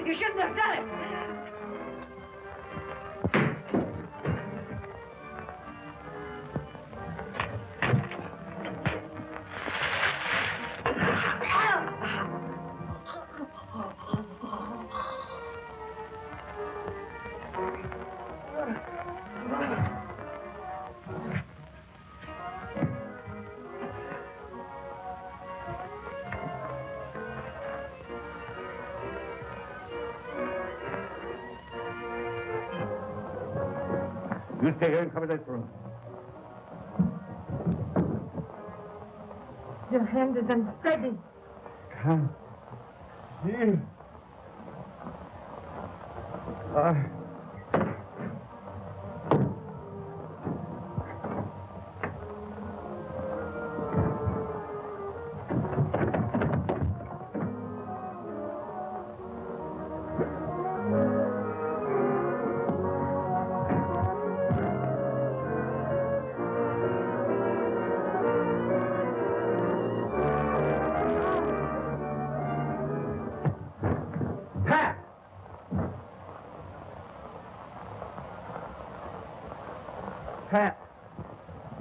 You shouldn't have done it. You stay here and cover that room. Your hand is unsteady. Come here.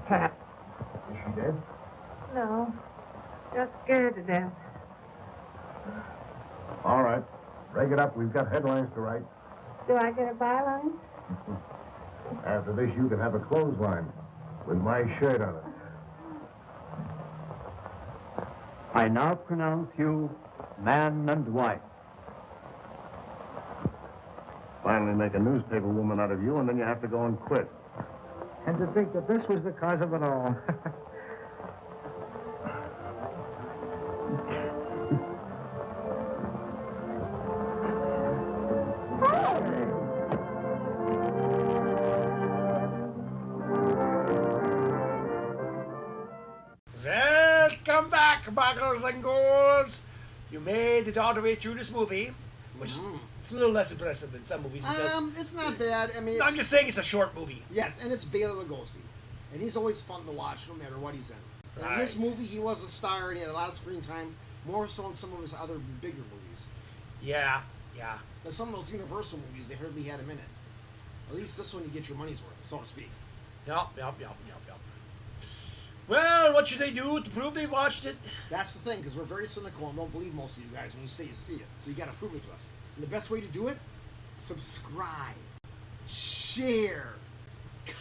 Pat. Is she dead? No. Just scared to death. All right. Break it up. We've got headlines to write. Do I get a byline? After this, you can have a clothesline with my shirt on it. I now pronounce you man and wife. Finally make a newspaper woman out of you, and then you have to go and quit. And to think that this was the cause of it all. Welcome back, buggles and ghouls. You made it all the way through this movie, which is it's a little less impressive than some movies. It's not bad. I mean, I'm just saying it's a short movie. Yes, and it's Bela Lugosi, and he's always fun to watch, no matter what he's in. And in this movie, he was a star, and he had a lot of screen time, more so in some of his other bigger movies. Yeah. But some of those Universal movies, they hardly had him in it. At least this one, you get your money's worth, so to speak. Yup. Well, what should they do to prove they watched it? That's the thing, because we're very cynical and don't believe most of you guys when you say you see it. So you got to prove it to us. And the best way to do it, subscribe, share,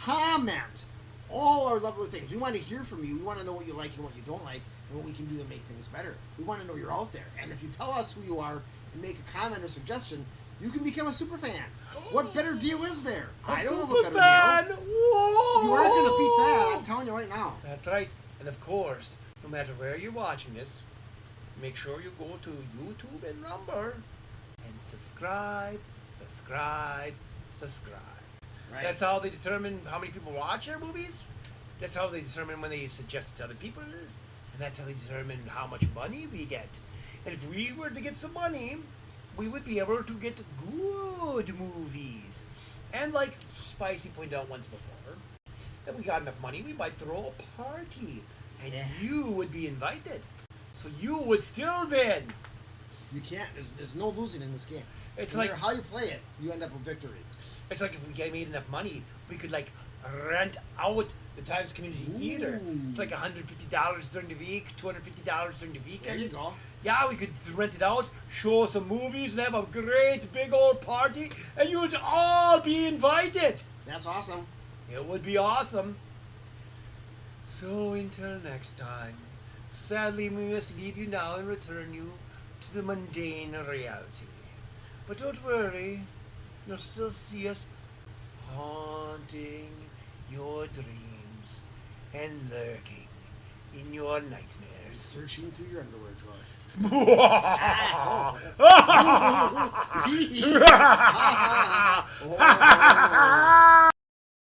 comment, all our lovely things. We want to hear from you. We want to know what you like and what you don't like and what we can do to make things better. We want to know you're out there. And if you tell us who you are and make a comment or suggestion, you can become a super fan. What better deal is there? I don't know of a better deal. Whoa! You aren't going to beat that. I'm telling you right now. That's right. And of course, no matter where you're watching this, make sure you go to YouTube and Rumble and subscribe. Right. That's how they determine how many people watch their movies. That's how they determine when they suggest it to other people. And that's how they determine how much money we get. And if we were to get some money, we would be able to get good movies. And like Spicy pointed out once before, if we got enough money, we might throw a party. And you would be invited. So you would still win. You can't. There's no losing in this game. It's no like matter how you play it, you end up with victory. It's like if we made enough money, we could like rent out the Times Community Theater. It's like $150 during the week, $250 during the weekend. There you go. Yeah, we could rent it out, show some movies, and have a great big old party, and you'd all be invited. That's awesome. It would be awesome. So until next time, sadly we must leave you now and return you to the mundane reality. But don't worry, you'll still see us haunting your dreams and lurking in your nightmares. Searching through your underwear drawer.